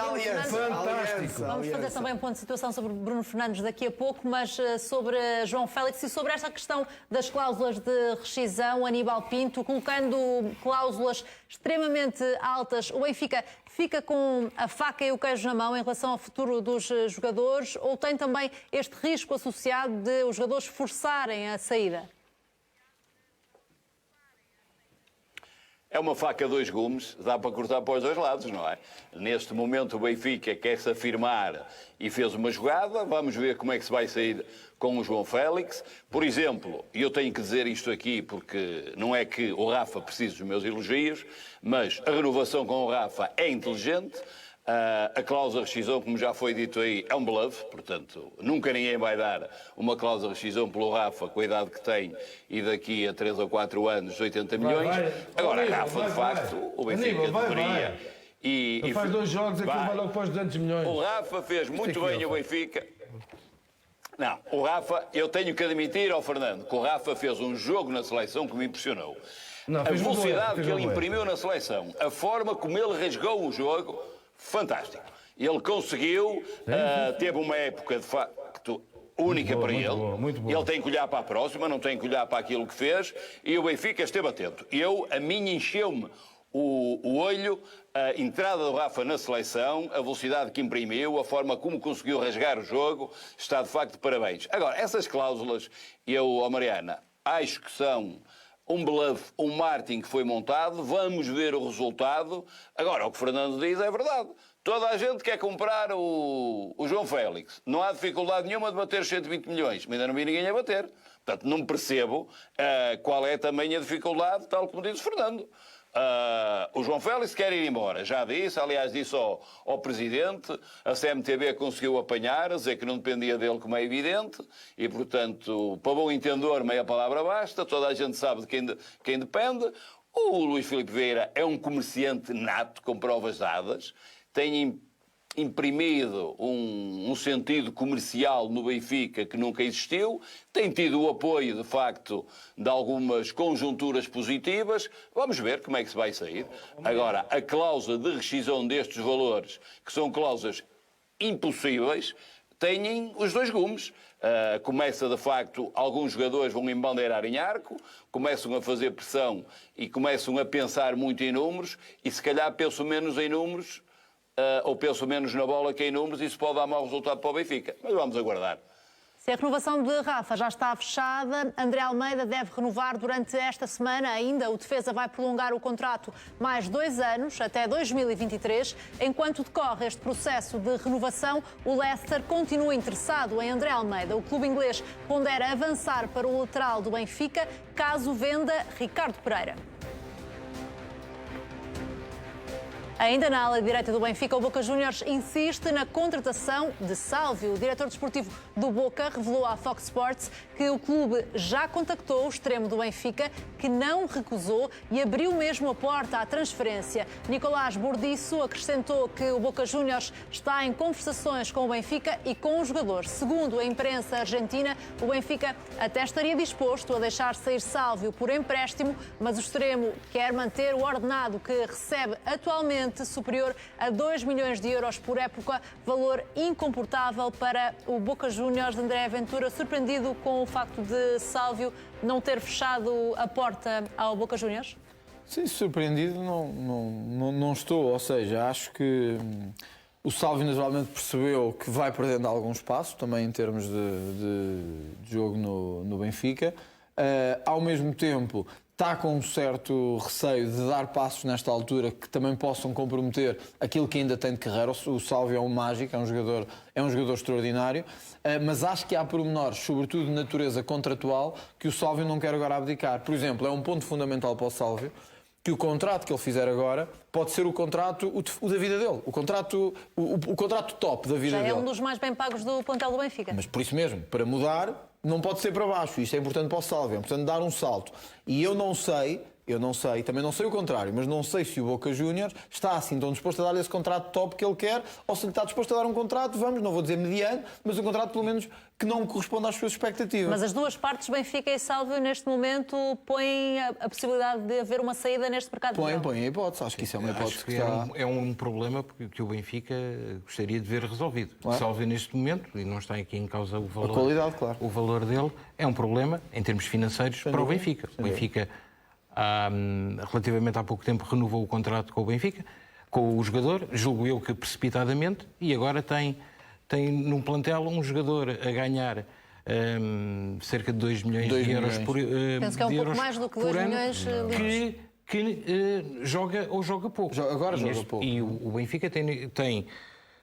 Fantástico. Vamos fazer também um ponto de situação sobre Bruno Fernandes daqui a pouco, mas sobre João Félix e sobre esta questão das cláusulas de rescisão, Aníbal Pinto, colocando cláusulas extremamente altas. O Benfica fica com a faca e o queijo na mão em relação ao futuro dos jogadores ou tem também este risco associado de os jogadores forçarem a saída? É uma faca a dois gumes, dá para cortar para os dois lados, não é? Neste momento o Benfica quer se afirmar e fez uma jogada, vamos ver como é que se vai sair com o João Félix. Por exemplo, e eu tenho que dizer isto aqui porque não é que o Rafa precise dos meus elogios, mas a renovação com o Rafa é inteligente. A cláusula de rescisão, como já foi dito aí, é um bluff, portanto, nunca ninguém vai dar uma cláusula de rescisão pelo Rafa com a idade que tem e daqui a 3 ou 4 anos 80 milhões. Agora, Rafa, de facto, o Benfica deveria... Ele faz 2 jogos, aquilo vai logo para os 200 milhões. O Rafa fez muito bem o Benfica. Não, o Rafa, eu tenho que admitir ao Fernando que o Rafa fez um jogo na seleção que me impressionou. A velocidade que ele imprimiu na seleção, a forma como ele rasgou o jogo... Fantástico. Ele conseguiu, teve uma época de facto única para ele. Ele tem que olhar para a próxima, não tem que olhar para aquilo que fez. E o Benfica esteve atento. A mim encheu-me o olho, a entrada do Rafa na seleção, a velocidade que imprimiu, a forma como conseguiu rasgar o jogo, está de facto de parabéns. Agora, essas cláusulas, Mariana, acho que são um bluff, um marketing que foi montado, vamos ver o resultado. Agora, o que o Fernando diz é verdade. Toda a gente quer comprar o João Félix. Não há dificuldade nenhuma de bater 120 milhões, mas ainda não vi ninguém a bater. Portanto, não percebo qual é também a dificuldade, tal como diz o Fernando. O João Félix quer ir embora, já disse, aliás disse ao Presidente, a CMTV conseguiu apanhar, a dizer que não dependia dele, como é evidente, e portanto, para bom entendedor, meia palavra basta, toda a gente sabe de quem depende. O Luís Filipe Vieira é um comerciante nato, com provas dadas, tem imprimido um sentido comercial no Benfica que nunca existiu, tem tido o apoio, de facto, de algumas conjunturas positivas. Vamos ver como é que se vai sair. Agora, a cláusula de rescisão destes valores, que são cláusulas impossíveis, têm os dois gumes. Começa, de facto, alguns jogadores vão embandeirar em arco, começam a fazer pressão e começam a pensar muito em números, e se calhar pensam menos em números, ou penso menos na bola que em números, isso pode dar mau resultado para o Benfica. Mas vamos aguardar. Se a renovação de Rafa já está fechada, André Almeida deve renovar durante esta semana ainda. O defesa vai prolongar o contrato mais 2 anos, até 2023. Enquanto decorre este processo de renovação, o Leicester continua interessado em André Almeida. O clube inglês pondera avançar para o lateral do Benfica, caso venda Ricardo Pereira. Ainda na ala direita do Benfica, o Boca Juniors insiste na contratação de Sálvio. O diretor desportivo do Boca revelou à Fox Sports que o clube já contactou o extremo do Benfica, que não recusou e abriu mesmo a porta à transferência. Nicolás Burdiço acrescentou que o Boca Juniors está em conversações com o Benfica e com o jogador. Segundo a imprensa argentina, o Benfica até estaria disposto a deixar sair Sálvio por empréstimo, mas o extremo quer manter o ordenado que recebe atualmente, superior a 2 milhões de euros por época, valor incomportável para o Boca Juniors. André Ventura, surpreendido com o facto de Sálvio não ter fechado a porta ao Boca Juniors? Sim, surpreendido não estou, ou seja, acho que o Sálvio naturalmente percebeu que vai perdendo algum espaço, também em termos de jogo no Benfica. Ao mesmo tempo, está com um certo receio de dar passos nesta altura que também possam comprometer aquilo que ainda tem de carreira. O Sálvio é um mágico, é um jogador extraordinário, mas acho que há pormenores, sobretudo de natureza contratual, que o Sálvio não quer agora abdicar. Por exemplo, é um ponto fundamental para o Sálvio que o contrato que ele fizer agora pode ser o contrato o da vida dele, o contrato top da vida dele. Já é um dos mais bem pagos do plantel do Benfica. Mas por isso mesmo, para mudar, não pode ser para baixo. Isto é importante para o Sálvio, é importante dar um salto. E eu não sei, também não sei o contrário, mas não sei se o Boca Juniors está assim tão disposto a dar esse contrato top que ele quer, ou se ele está disposto a dar um contrato, não vou dizer mediano, mas um contrato pelo menos que não corresponda às suas expectativas. Mas as duas partes, Benfica e Sálvio, neste momento põem a possibilidade de haver uma saída neste mercado. Põem a hipótese, acho que isso é uma hipótese que é um problema que o Benfica gostaria de ver resolvido. O Sálvio neste momento, e não está aqui em causa o valor, a qualidade, claro. O valor dele é um problema em termos financeiros para o Benfica. O Benfica, relativamente há pouco tempo, renovou o contrato com o Benfica, com o jogador, julgo eu que precipitadamente, e agora tem num plantel um jogador a ganhar cerca de 2 milhões de euros por ano. Penso que é um pouco mais do que 2 milhões que joga pouco. Agora joga pouco. E o Benfica tem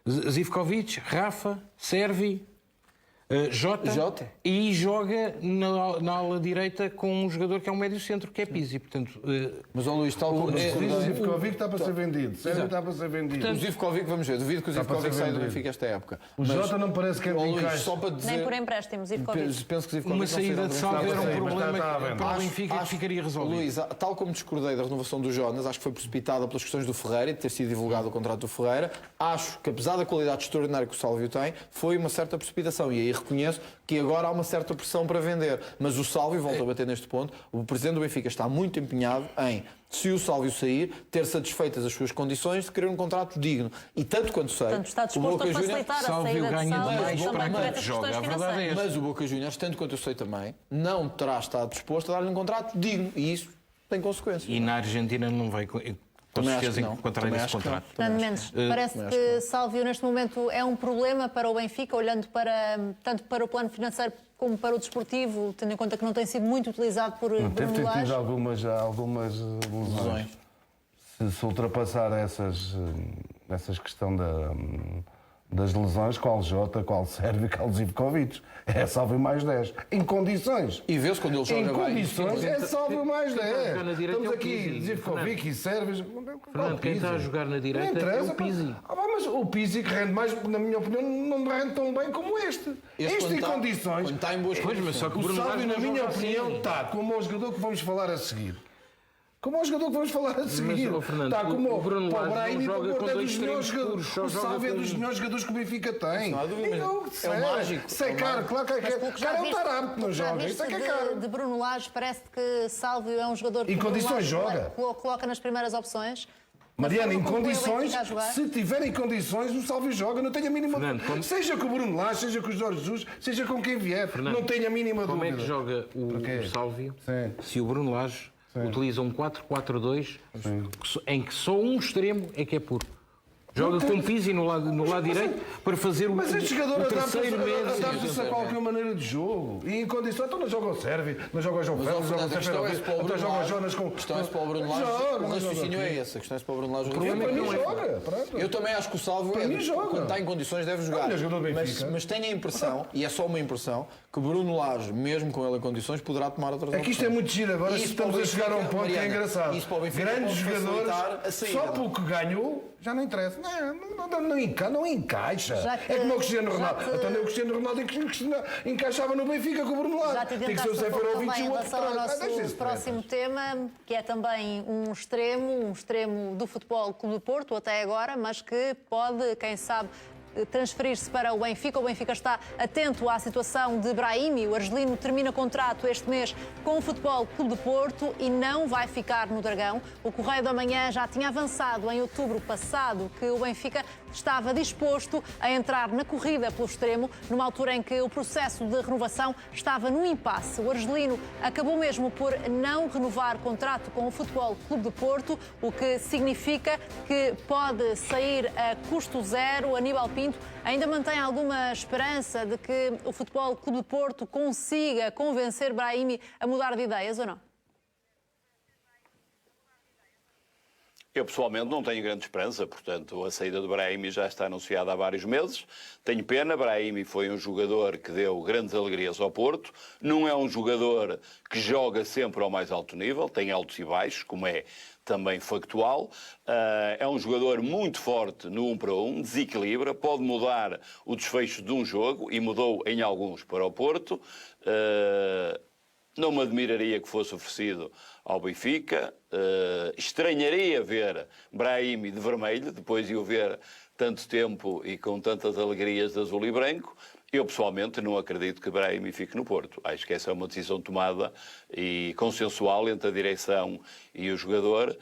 Zivkovic, Rafa, Servi, Jota, e joga na ala direita com um jogador que é um médio centro, que é Pizzi. Portanto, mas o Luís, tal como o Zivkovic está para ser vendido, Sérgio está para ser vendido. O Zivkovic, vamos ver, duvido que o Zivkovic saia do Benfica esta época. O Jota não parece que é de encaixe. Nem por empréstimo, Zivkovic. Penso que Zivkovic uma saída de Sálvio era um problema para o Benfica que ficaria resolvido. Luís, tal como discordei da renovação do Jonas, acho que foi precipitada pelas questões do Ferreira e de ter sido divulgado o contrato do Ferreira. Acho que, apesar da qualidade extraordinária que o Sálvio tem, foi uma certa precipitação, e aí reconheço que agora há uma certa pressão para vender. Mas o Sálvio, volto a bater neste ponto, o presidente do Benfica está muito empenhado em, se o Sálvio sair, ter satisfeitas as suas condições de querer um contrato digno. E tanto quanto sei, portanto, está disposto o Boca a facilitar a saída de Sálvio, joga, a verdade é esta. Mas o Boca Juniors, tanto quanto eu sei também, não terá estado disposto a dar-lhe um contrato digno. E isso tem consequências. E na Argentina não vai com certeza encontrarem esse contrato. Fernando Mendes, parece que Sálvio neste momento é um problema para o Benfica, olhando tanto para o plano financeiro como para o desportivo, tendo em conta que não tem sido muito utilizado por Bruno Deve Lage. ter tido algumas lesões. Se ultrapassar essas questão das lesões, qual Jota, qual Sérvio, qual Zivkovic, é Sálvio mais 10. Em condições. E vê-se quando ele joga em bem. condições é Sálvio mais 10. Estamos aqui, Zivkovic Zivkovic e Sérvio. Fernando, quem está a jogar na direita é o Pizzi. Mas o Pizzi, que rende mais, na minha opinião, não rende tão bem como este. Este em condições. Quando está em boas condições. Mas só que O Sálvio, na minha opinião, está como o jogador que vamos falar a seguir. Como o jogador que vamos falar a seguir. Mas, Fernando, está como o Bruno Lage Brahim, joga com dois extremos puros, só o joga Sálvio é com- dos melhores jogadores que o Benfica tem. Não há dúvida, É o mágico. Se é caro, claro que é Mas caro. pelo que já Cara, é um viste- tarado que não pelo que já joga. viste Isso é que é caro. de Bruno Lage, parece que Sálvio é um jogador que Em o Bruno condições Lage joga. coloca nas primeiras opções. Mariana, em Na forma como põe o condições, Benfica a jogar. se tiverem condições, o Sálvio joga, não tenho a mínima Fernando, como- Seja com o Bruno Lage, seja com o Jorge Jesus, seja com quem vier, não tenho a mínima Como dúvida. é que joga Porquê? o Sálvio Sim. se o Bruno Lage utiliza um 4-4-2 em que só um extremo é que é puro? Joga com Pizzi no lado direito para fazer Mas este jogador o terceiro adapta-se médio. a qualquer maneira de jogo. E em condições, então não joga o Sérvio, não joga o João Félix, não joga o Seferovic, então joga o Jonas com... A questão é se para o Bruno Lage. O raciocínio é esse. A questão é se para o Bruno Lage. Para mim joga. Pronto. Eu também acho que o Sálvio, quando está em condições, deve jogar. Olha, jogador do Benfica. Mas tenho a impressão, e é só uma impressão, que o Bruno Lage, mesmo com ele em condições, poderá tomar outras É que isto é muito giro agora, E se isso para o estamos a chegar a um Benfica, ponto que é Mariana, engraçado. isso para o Benfica Grandes pode facilitar a jogadores, saída. só porque ganhou, já não interessa. Não encaixa. Já que- É como o Cristiano já Ronaldo. que- Então nem o Cristiano Ronaldo encaixava no Benfica com o Bruno Lage. Já te Tem que ser o adiantaste um pouco Seferovic também e em o outro relação ao atrás. Deixa nosso isso, próximo tema, que é também um extremo do Futebol Clube do Porto, até agora, mas que pode, quem sabe, transferir-se para o Benfica. O Benfica está atento à situação de Brahimi. O argelino termina contrato este mês com o Futebol Clube do Porto e não vai ficar no Dragão. O Correio da Manhã já tinha avançado em outubro passado que o Benfica estava disposto a entrar na corrida pelo extremo, numa altura em que o processo de renovação estava num impasse. O argelino acabou mesmo por não renovar contrato com o Futebol Clube do Porto, o que significa que pode sair a custo zero. Aníbal Pinto ainda mantém alguma esperança de que o Futebol Clube do Porto consiga convencer Brahimi a mudar de ideias ou não? Eu, pessoalmente, não tenho grande esperança, portanto, a saída do Brahimi já está anunciada há vários meses. Tenho pena, Brahimi foi um jogador que deu grandes alegrias ao Porto, não é um jogador que joga sempre ao mais alto nível, tem altos e baixos, como é também factual. É um jogador muito forte no 1 para 1, desequilibra, pode mudar o desfecho de um jogo, e mudou em alguns para o Porto. Não me admiraria que fosse oferecido ao Benfica. Estranharia ver Brahimi de vermelho, depois de o ver tanto tempo e com tantas alegrias de azul e branco. Eu, pessoalmente, não acredito que Brahimi fique no Porto. Acho que essa é uma decisão tomada e consensual entre a direção e o jogador,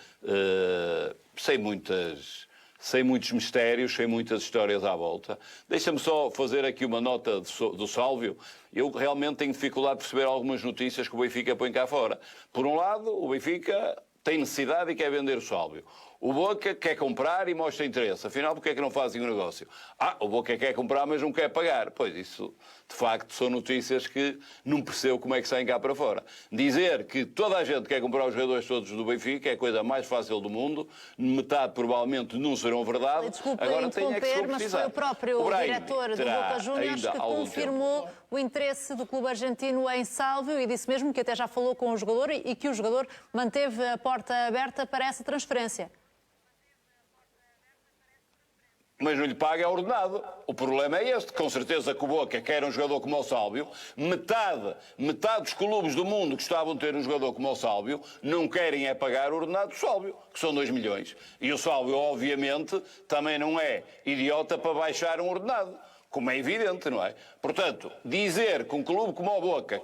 sem muitos mistérios, sem muitas histórias à volta. Deixa-me só fazer aqui uma nota do Sálvio. Eu realmente tenho dificuldade de perceber algumas notícias que o Benfica põe cá fora. Por um lado, o Benfica tem necessidade e quer vender o Sálvio. O Boca quer comprar e mostra interesse. Afinal, porque é que não fazem o negócio? O Boca quer comprar, mas não quer pagar. Pois, isso, de facto, são notícias que não percebo como é que saem cá para fora. Dizer que toda a gente quer comprar os jogadores todos do Benfica é a coisa mais fácil do mundo. Metade, provavelmente, não serão verdade. Desculpe Agora tem é que se interromper, mas foi o próprio diretor do Boca Juniors que confirmou o interesse do clube argentino em Sálvio e disse mesmo que até já falou com o jogador e que o jogador manteve a porta aberta para essa transferência. Mas não lhe paga ordenado. O problema é este. Com certeza que o Boca quer um jogador como o Sálvio. Metade dos clubes do mundo que gostavam de ter um jogador como o Sálvio não querem é pagar o ordenado do Sálvio, que são 2 milhões. E o Sálvio, obviamente, também não é idiota para baixar um ordenado, como é evidente, não é? Portanto, dizer que um clube como o Boca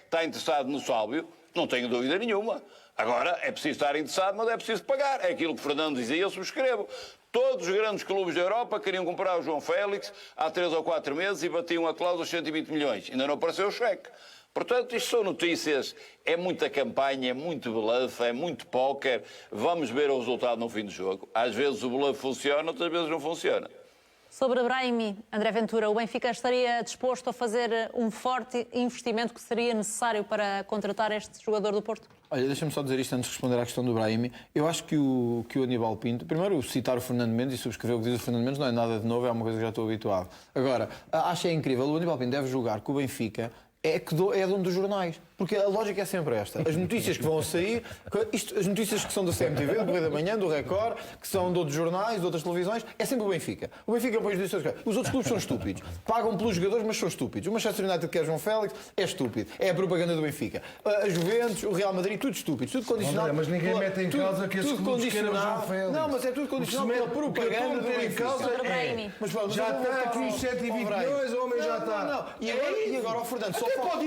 está interessado no Sálvio, não tenho dúvida nenhuma. Agora, é preciso estar interessado, mas é preciso pagar. É aquilo que Fernando dizia e eu subscrevo. Todos os grandes clubes da Europa queriam comprar o João Félix há 3 ou 4 meses e batiam a cláusula de 120 milhões. Ainda não apareceu o cheque. Portanto, isto são notícias, é muita campanha, é muito bluff, é muito póquer. Vamos ver o resultado no fim do jogo. Às vezes o bluff funciona, outras vezes não funciona. Sobre Brahimi, André Ventura, o Benfica estaria disposto a fazer um forte investimento que seria necessário para contratar este jogador do Porto? Olha, deixa-me só dizer isto antes de responder à questão do Brahimi. Eu acho que o Aníbal Pinto... Primeiro, citar o Fernando Mendes e subscrever o que diz o Fernando Mendes não é nada de novo, é uma coisa que já estou habituado. Agora, acho incrível, o Aníbal Pinto deve jogar com o Benfica, é dono dos jornais. Porque a lógica é sempre esta. As notícias que vão a sair, as notícias que são da CMTV, do Correio da Manhã, do Record, que são de outros jornais, de outras televisões, é sempre o Benfica. O Benfica é um país de notícias. Os outros clubes são estúpidos. Pagam pelos jogadores, mas são estúpidos. O Manchester United, que é João Félix, é estúpido. É a propaganda do Benfica. A Juventus, o Real Madrid, tudo estúpido. Tudo condicionado. Mas ninguém mete em causa que esses clubes queiram o João Félix. Não, mas é tudo condicionado pela propaganda do Benfica. Já está aqui os 120 milhões, o homem já está. Não. E agora, Fernando, só falta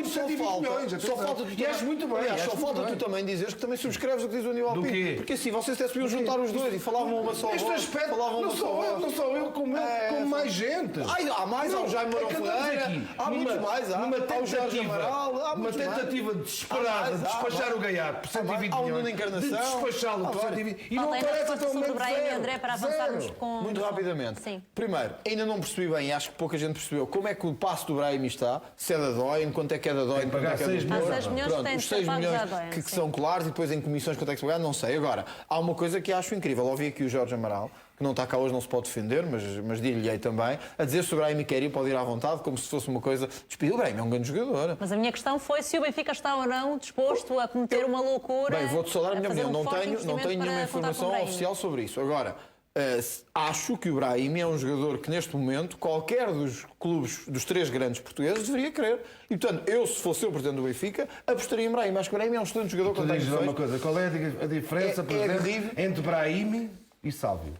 e acho muito bem. Aliás, só falta tu também dizeres que também subscreves o que diz o Aníbal Pinto. Porque assim, vocês até podiam juntar os dois e falavam uma só voz. Este aspecto, não sou eu, como mais gente. Há mais, há o Jaime Mourão Ferreira, há muitos mais, há o Jorge Amaral, há uma tentativa desesperada de despachar o Gaiato por 120 milhões, de despachá-lo por 120 e não parece atualmente zero. André, para avançarmos com... Muito rapidamente. Sim. Primeiro, ainda não percebi bem, e acho que pouca gente percebeu, como é que o passo do Brahimi está, se é da Dói, quanto é que é da Dói, quanto é que é do Porto. 6 milhões Pronto, os 6 milhões que são claros e depois em comissões quanto é que se pagar, não sei. Agora, há uma coisa que acho incrível. Ouvi aqui o Jorge Amaral, que não está cá hoje, não se pode defender, mas dir-lhe-ei também, a dizer sobre o Brahimi quer ir, pode ir à vontade, como se fosse uma coisa despedida. O Brahimi é um grande jogador. Mas a minha questão foi se o Benfica está ou não disposto a cometer uma loucura. Bem, vou-te só dar a minha opinião. Não tenho nenhuma para informação oficial sobre isso. Agora, acho que o Brahimi é um jogador que neste momento qualquer dos clubes dos 3 grandes portugueses deveria querer. E portanto, se fosse eu presidente do Benfica, apostaria em Brahimi. Acho que o Brahimi é um excelente jogador. Tu dizes uma coisa, qual é a diferença, por exemplo, entre Brahimi e Sálvio?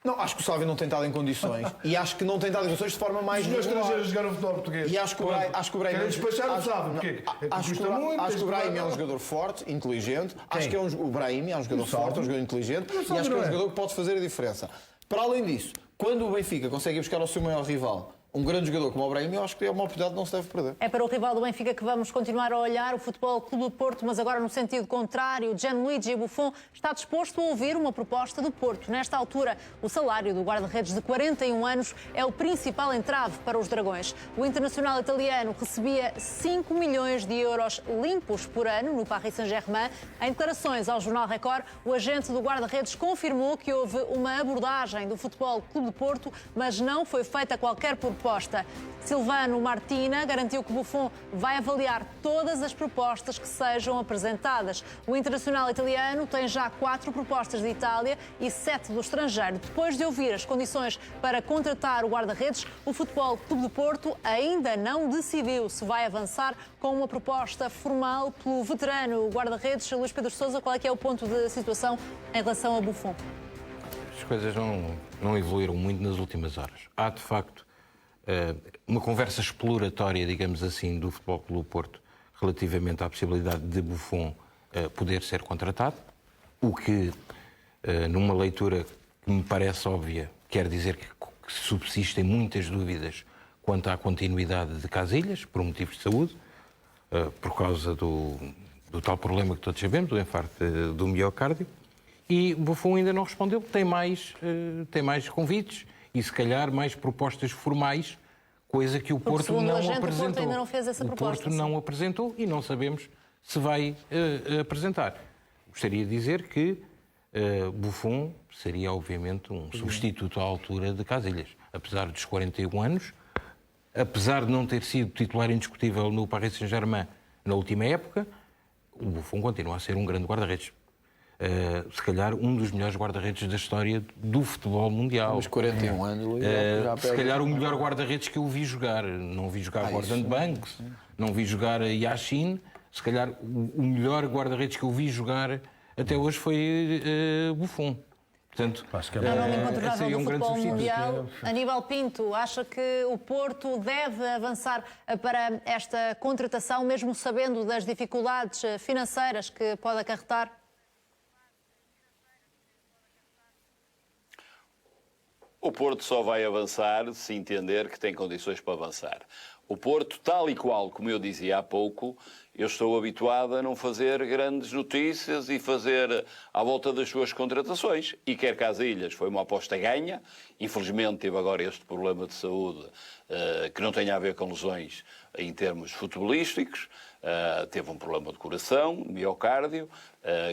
Não, acho que o Sálvio não tem estado em condições. E acho que não tem estado em condições de forma mais... Os meus estrangeiros jogaram futebol português. E acho que o Brahimi... Querem despachar o Sálvio. Acho que o Brahimi é um jogador forte, inteligente. Acho que o Brahimi é um jogador forte, um jogador inteligente. E acho que é um jogador que pode fazer a diferença. Para além disso, quando o Benfica consegue ir buscar ao seu maior rival um grande jogador como o Brahimi, eu acho que é uma oportunidade que não se deve perder. É para o rival do Benfica que vamos continuar a olhar, o Futebol Clube do Porto, mas agora no sentido contrário. Gianluigi Buffon está disposto a ouvir uma proposta do Porto. Nesta altura, o salário do guarda-redes de 41 anos é o principal entrave para os Dragões. O internacional italiano recebia 5 milhões de euros limpos por ano no Paris Saint-Germain. Em declarações ao Jornal Record, o agente do guarda-redes confirmou que houve uma abordagem do Futebol Clube do Porto, mas não foi feita qualquer proposta. Silvano Martina garantiu que Buffon vai avaliar todas as propostas que sejam apresentadas. O internacional italiano tem já 4 propostas de Itália e 7 do estrangeiro. Depois de ouvir as condições para contratar o guarda-redes, o Futebol Clube do Porto ainda não decidiu se vai avançar com uma proposta formal pelo veterano guarda-redes Luís Pedro Sousa. Qual é que é o ponto de situação em relação a Buffon? As coisas não evoluíram muito nas últimas horas. Há, de facto, uma conversa exploratória, digamos assim, do Futebol Clube do Porto relativamente à possibilidade de Buffon poder ser contratado, o que, numa leitura que me parece óbvia, quer dizer que subsistem muitas dúvidas quanto à continuidade de Casillas, por motivos de saúde, por causa do tal problema que todos sabemos, do infarto do miocárdio, e Buffon ainda não respondeu, tem mais convites e, se calhar, mais propostas formais, coisa que o Porto não apresentou. O Porto ainda não fez essa proposta. O Porto não apresentou e não sabemos se vai apresentar. Gostaria de dizer que Buffon seria, obviamente, um substituto à altura de Casillas. Apesar dos 41 anos, apesar de não ter sido titular indiscutível no Paris Saint-Germain na última época, o Buffon continua a ser um grande guarda-redes. Se calhar um dos melhores guarda-redes da história do futebol mundial. Os 41 anos, se calhar o melhor guarda-redes que eu vi jogar. Não vi jogar Gordon Banks, não vi jogar Yashin. Se calhar o melhor guarda-redes que eu vi jogar até hoje foi Buffon. Portanto, é o nome incontornável do futebol mundial. Aníbal Pinto, acha que o Porto deve avançar para esta contratação, mesmo sabendo das dificuldades financeiras que pode acarretar? O Porto só vai avançar se entender que tem condições para avançar. O Porto, tal e qual como eu dizia há pouco, eu estou habituado a não fazer grandes notícias e fazer à volta das suas contratações. E quer Casilhas foi uma aposta ganha. Infelizmente teve agora este problema de saúde que não tem a ver com lesões em termos futebolísticos. Teve um problema de coração, miocárdio,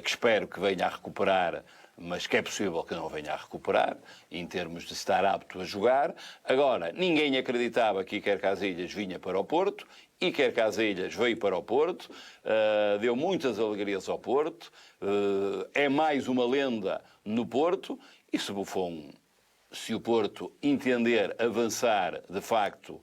que espero que venha a recuperar, mas que é possível que não venha a recuperar, em termos de estar apto a jogar. Agora, ninguém acreditava que Iker Casilhas vinha para o Porto. Iker Casilhas veio para o Porto, deu muitas alegrias ao Porto, é mais uma lenda no Porto, e se o Porto entender avançar, de facto,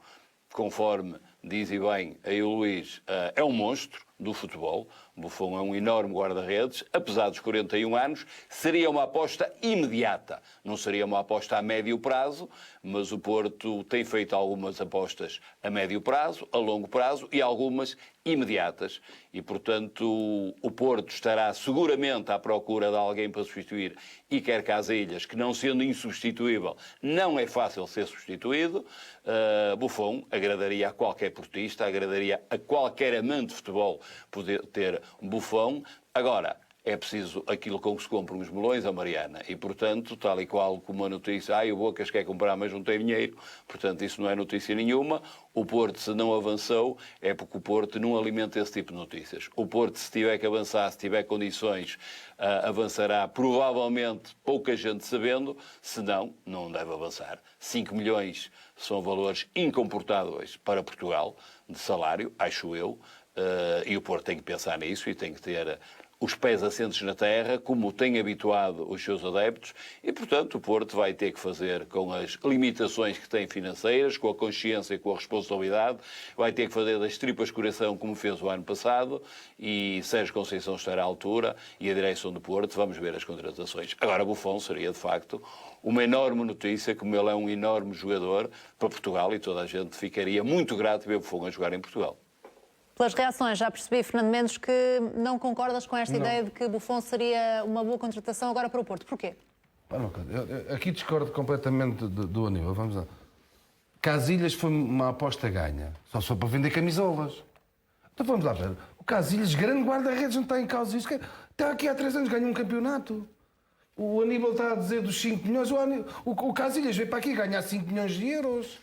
conforme diz e bem aí o Luís, é um monstro do futebol. Buffon é um enorme guarda-redes, apesar dos 41 anos, seria uma aposta imediata. Não seria uma aposta a médio prazo, mas o Porto tem feito algumas apostas a médio prazo, a longo prazo e algumas imediatas. E, portanto, o Porto estará seguramente à procura de alguém para substituir Iker Casilhas, que, não sendo insubstituível, não é fácil ser substituído. Buffon agradaria a qualquer portista, agradaria a qualquer amante de futebol poder ter Buffon. Agora, é preciso aquilo com que se compram os melões, a Mariana. E, portanto, tal e qual como a notícia, o Bocas quer comprar, mas não tem dinheiro. Portanto, isso não é notícia nenhuma. O Porto, se não avançou, é porque o Porto não alimenta esse tipo de notícias. O Porto, se tiver que avançar, se tiver condições, avançará, provavelmente, pouca gente sabendo. Se não, não deve avançar. 5 milhões são valores incomportáveis para Portugal, de salário, acho eu. E o Porto tem que pensar nisso e tem que ter os pés assentes na terra, como tem habituado os seus adeptos, e, portanto, o Porto vai ter que fazer com as limitações que tem financeiras, com a consciência e com a responsabilidade, vai ter que fazer das tripas coração como fez o ano passado, e Sérgio Conceição estará à altura, e a direção do Porto, vamos ver as contratações. Agora, Buffon seria, de facto, uma enorme notícia, como ele é um enorme jogador para Portugal, e toda a gente ficaria muito grato de ver Buffon a jogar em Portugal. Pelas reações, já percebi, Fernando Mendes, que não concordas com esta ideia de que Buffon seria uma boa contratação agora para o Porto. Porquê? Aqui discordo completamente do Aníbal. Vamos lá. Casilhas foi uma aposta ganha. Só para vender camisolas. Então vamos lá ver. O Casilhas, grande guarda-redes, não está em causa isso. Está aqui há 3 anos, ganha um campeonato. O Aníbal está a dizer dos 5 milhões. O Casilhas veio para aqui ganhar 5 milhões de euros.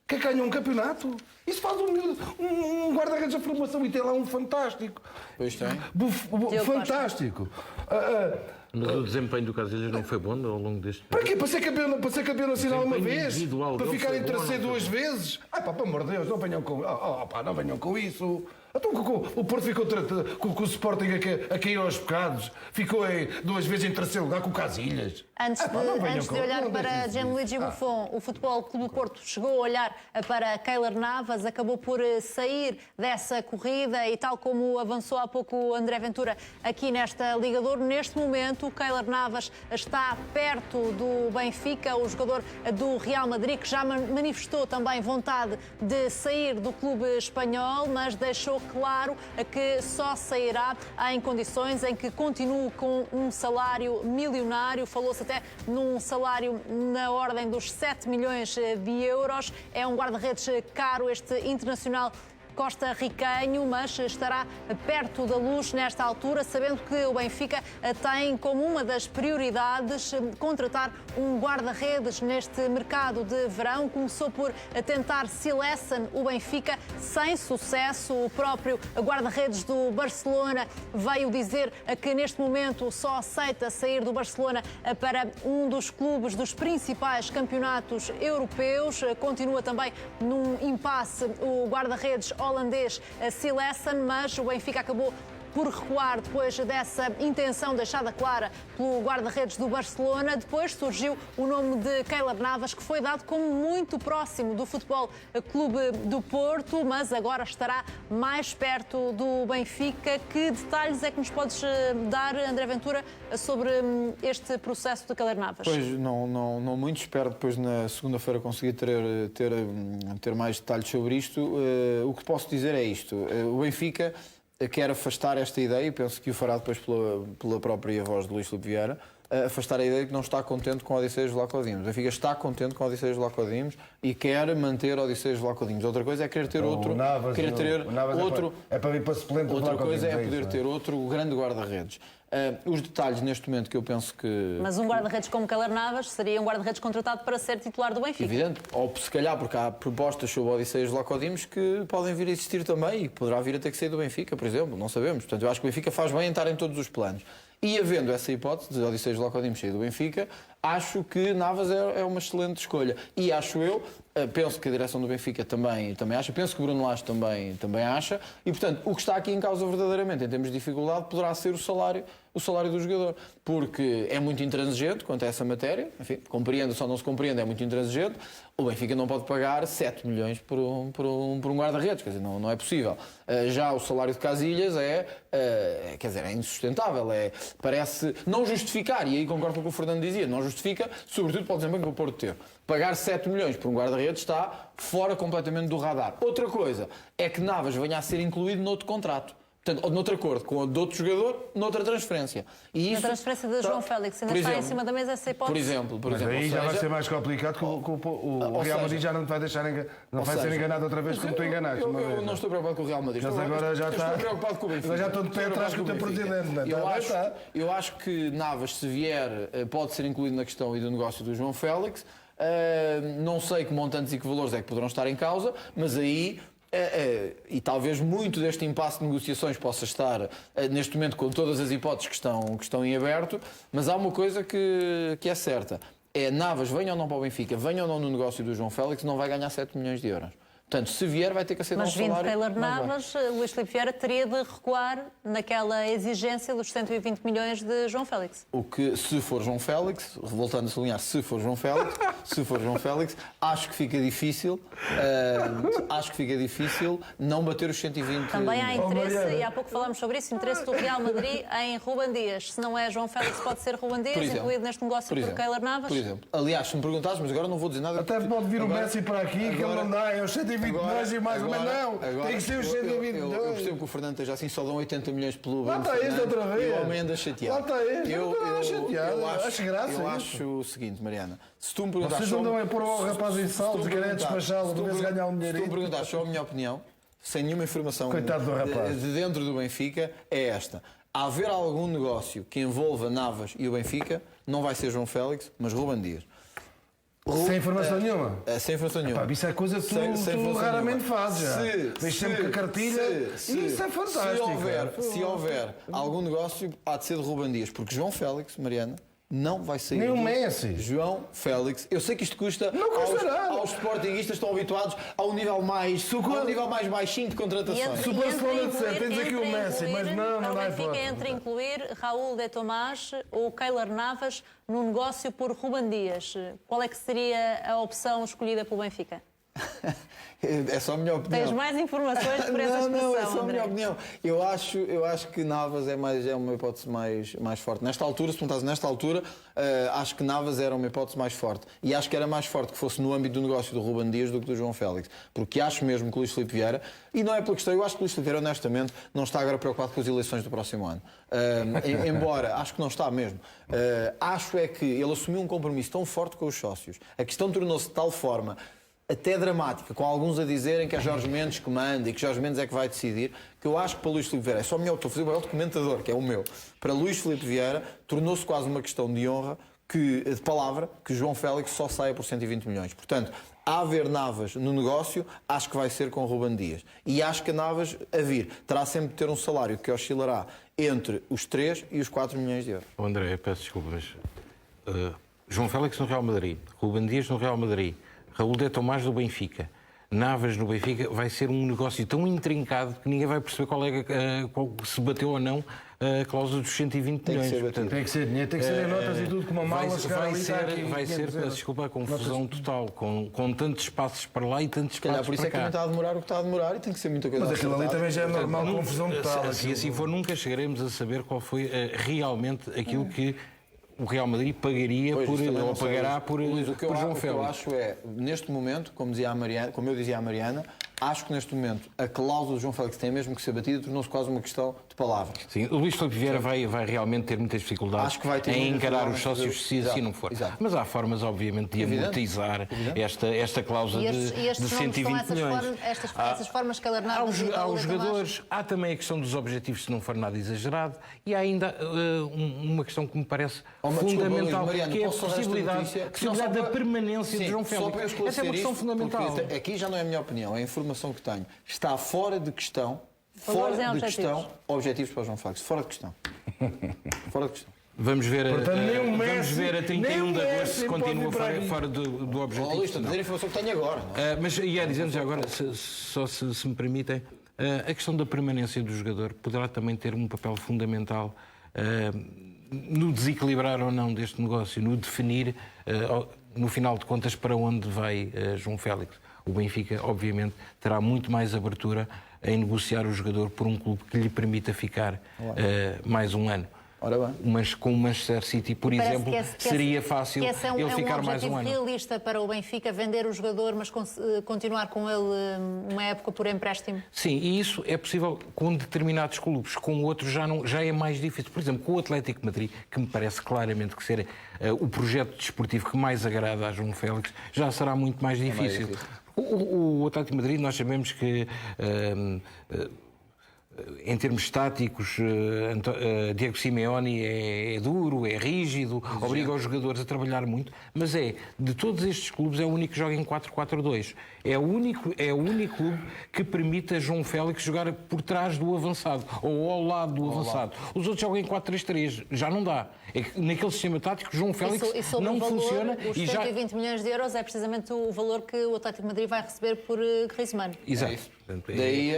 Quer ganhar um campeonato? Isso faz um guarda-redes da formação e tem lá um fantástico. Pois tem. Fantástico. Mas o desempenho do Casilhas não foi bom ao longo deste período? Para quê? Para ser campeão nacional uma vez? Para ficar em terceiro 2 vezes? Pelo amor de Deus, não venham com isso. Então, o Porto ficou com o Sporting a cair aos bocados. Ficou 2 vezes em terceiro lugar com o Casilhas. Antes de olhar para Gianluigi Buffon, o Futebol Clube do Porto chegou a olhar para Keylor Navas, acabou por sair dessa corrida e, tal como avançou há pouco o André Ventura aqui nesta Liga de Ouro, neste momento o Keylor Navas está perto do Benfica, o jogador do Real Madrid, que já manifestou também vontade de sair do clube espanhol, mas deixou claro que só sairá em condições em que continue com um salário milionário. Falou-se até num salário na ordem dos 7 milhões de euros. É um guarda-redes caro, este internacional costarriquenho, mas estará perto da luz nesta altura, sabendo que o Benfica tem como uma das prioridades contratar um guarda-redes neste mercado de verão. Começou por tentar Silesen, o Benfica, sem sucesso. O próprio guarda-redes do Barcelona veio dizer que neste momento só aceita sair do Barcelona para um dos clubes dos principais campeonatos europeus. Continua também num impasse o guarda-redes holandês Silesen, mas o Benfica acabou por recuar depois dessa intenção deixada clara pelo guarda-redes do Barcelona. Depois surgiu o nome de Keylor Navas, que foi dado como muito próximo do Futebol Clube do Porto, mas agora estará mais perto do Benfica. Que detalhes é que nos podes dar, André Ventura, sobre este processo de Keylor Navas? Pois, não muito. Espero depois na segunda-feira conseguir ter mais detalhes sobre isto. O que posso dizer é isto. O Benfica quer afastar esta ideia, e penso que o fará depois pela própria voz de Luís Filipe Vieira, afastar a ideia de que não está contente com a Odisseias Vlachodimos. O Benfica está contente com a Odisseias Vlachodimos e quer manter a Odisseias Vlachodimos. Outra coisa é querer ter outro... É para vir para suplente do Outra coisa é poder ter outro grande guarda-redes. Os detalhes neste momento que eu penso que... Mas um guarda-redes como Keylor Navas seria um guarda-redes contratado para ser titular do Benfica. Evidente, ou se calhar porque há propostas sobre o Odisseias Vlachodimos que podem vir a existir também e poderá vir a ter que sair do Benfica, por exemplo, não sabemos. Portanto, eu acho que o Benfica faz bem em estar em todos os planos. E havendo essa hipótese de Odisseias Vlachodimos sair do Benfica, acho que Navas é uma excelente escolha. E acho eu, penso que a direção do Benfica também acha, penso que o Bruno Lage também acha, e portanto, o que está aqui em causa verdadeiramente, em termos de dificuldade, poderá ser o salário do jogador, porque é muito intransigente quanto a essa matéria, enfim, compreende, só não se compreende, é muito intransigente. O Benfica não pode pagar 7 milhões por um guarda-redes, quer dizer, não é possível. Já o salário de Casillas é insustentável, parece não justificar, e aí concordo com o que o Fernando dizia, não justifica, sobretudo para o desempenho que o Porto teve. Pagar 7 milhões por um guarda-redes está fora completamente do radar. Outra coisa é que Navas venha a ser incluído noutro contrato. Portanto, ou noutro acordo com de outro jogador, noutra transferência. E isso, a transferência de João Félix ainda está em cima da mesa essa hipótese? Por exemplo. Aí já vai ser mais complicado que o Real Madrid já não te vai deixar ser enganado outra vez como tu enganaste. Eu não estou preocupado com o Real Madrid. Mas agora já está. Estou preocupado com o Benfica. Agora já estou de pé atrás com o teu presidente. Eu acho que Navas, se vier, pode ser incluído na questão e do negócio do João Félix. Não sei que montantes e que valores é que poderão estar em causa, mas aí... e talvez muito deste impasse de negociações possa estar neste momento com todas as hipóteses que estão em aberto, mas há uma coisa que é certa, Navas, venha ou não para o Benfica, venha ou não no negócio do João Félix, não vai ganhar 7 milhões de euros. Portanto, se vier, vai ter que aceitar um salário... Mas vindo Keylor Navas, Luís Filipe Vieira teria de recuar naquela exigência dos 120 milhões de João Félix. O que, se for João Félix, voltando a sublinhar, se for João Félix, acho que fica difícil não bater os 120... Também há interesse, e há pouco falámos sobre isso, interesse do Real Madrid em Ruben Dias. Se não é João Félix, pode ser Ruben Dias, incluído neste negócio por Keylor Navas? Por exemplo. Aliás, se me perguntares, mas agora não vou dizer nada... Até pode vir o Messi para aqui, que ele não dá, é os 120 milhões e mais, mas não, tem que ser os 120 milhões. Eu percebo que o Fernando esteja assim, só dão 80 milhões pelo... Lá está este outra vez. E o homem anda chateado. Lá está este, eu acho o seguinte, Mariana, se tu me perguntares... Vocês andam a pôr o rapaz em saltos, querem despachá-lo, para ver se ganhar um dinheirinho. Se tu me perguntares só a minha opinião, sem nenhuma informação de dentro do Benfica, é esta. A haver algum negócio que envolva Navas e o Benfica, não vai ser João Félix, mas Ruben Dias. Sem informação nenhuma? Sem informação nenhuma. Isso é coisa que tu raramente fazes já. Vês sempre com a cartilha e isso é fantástico. Se houver algum negócio, há de ser de Ruben Dias, porque João Félix, Mariana, não vai sair. Nem o Messi. João Félix. Eu sei que isto custa. Não custa nada. Aos sportinguistas estão habituados ao nível mais baixinho de contratações. Se o Barcelona disser, tens aqui o Messi, mas não dá hipótese. Fica entre incluir Raul de Tomás ou Keylor Navas no negócio por Ruben Dias. Qual é que seria a opção escolhida pelo Benfica? É só a minha opinião. Tens mais informações por essa expressão, Não, é só a André. minha opinião. Eu acho que Navas é uma hipótese mais forte. Nesta altura, se perguntares nesta altura, acho que Navas era uma hipótese mais forte. E acho que era mais forte que fosse no âmbito do negócio do Ruben Dias do que do João Félix. Porque acho mesmo que o Luís Filipe Vieira, e não é pela questão, eu acho que o Luís Filipe Vieira, honestamente, não está agora preocupado com as eleições do próximo ano. Embora, acho que não está mesmo. Acho é que ele assumiu um compromisso tão forte com os sócios. A questão tornou-se de tal forma até dramática, com alguns a dizerem que é Jorge Mendes que manda e que Jorge Mendes é que vai decidir, que eu acho que para Luís Filipe Vieira, é só a minha opinião, estou a fazer o papel de comentador, que é o meu, para Luís Filipe Vieira tornou-se quase uma questão de honra, de palavra, que João Félix só saia por 120 milhões. Portanto, a haver Navas no negócio, acho que vai ser com o Ruben Dias. E acho que a Navas, a vir, terá sempre de ter um salário que oscilará entre os 3 e os 4 milhões de euros. André, peço desculpa, mas João Félix no Real Madrid, Ruben Dias no Real Madrid, Raul de Tomás do Benfica, Navas no Benfica, vai ser um negócio tão intrincado que ninguém vai perceber qual se bateu ou não a cláusula dos 120 milhões. Tem que ser dinheiro, tem que ser em notas e tudo, com uma mala vai ser, peço desculpa, a confusão total, com tantos passos para lá e tantos passos por isso para cá. É que está a demorar o que está a demorar e tem que ser muita coisa. Mas aquilo ali também já é normal, confusão total. Se assim for, nunca chegaremos a saber qual foi realmente aquilo que o Real Madrid pagaria ou pagará por João Félix. O que eu acho é, neste momento, como eu dizia à Mariana, Acho que neste momento a cláusula do João Félix tem mesmo que ser batida, tornou-se quase uma questão de palavra. Sim, o Luís Filipe Vieira vai realmente ter muitas dificuldades Acho que vai ter em encarar os dificuldades sócios se assim não for. Exato. Mas há formas, obviamente, de amortizar esta cláusula de 120 milhões. Essas formas calarnadas. Aos jogadores, há também a questão dos objetivos, se não for nada exagerado, e há ainda uma questão que me parece fundamental, que é a possibilidade da permanência de João Félix. Essa é uma questão fundamental. Aqui já não é a minha opinião, é a informação que tenho. Está fora de questão, objetivos para o João Félix. Fora de questão. Fora de questão. Vamos ver, Portanto, vamos ver a 31 de agosto se continua fora do objetivo. Estou a dizer a informação que tenho agora. Mas ia dizendo já agora, se me permitem, a questão da permanência do jogador poderá também ter um papel fundamental no desequilibrar ou não deste negócio, no definir, no final de contas, para onde vai João Félix. O Benfica, obviamente, terá muito mais abertura em negociar o jogador por um clube que lhe permita ficar mais um ano. Ora bem. Mas com o Manchester City, por exemplo, seria fácil ele ficar mais um ano. É um objetivo realista para o Benfica vender o jogador, mas continuar com ele uma época por empréstimo? Sim, e isso é possível com determinados clubes, com outros já é mais difícil. Por exemplo, com o Atlético de Madrid, que me parece claramente que ser o projeto desportivo que mais agrada a João Félix, já será muito mais difícil. O Atlético de Madrid, nós sabemos que em termos táticos, Diego Simeone é duro, é rígido, obriga os jogadores a trabalhar muito, mas de todos estes clubes, é o único que joga em 4-4-2. É o único clube que permite a João Félix jogar por trás do avançado, ou ao lado do avançado. Os outros jogam em 4-3-3, já não dá. É que naquele sistema tático, João Félix não funciona. Os 120 milhões de euros é precisamente o valor que o Atlético de Madrid vai receber por Griezmann. Exato. Daí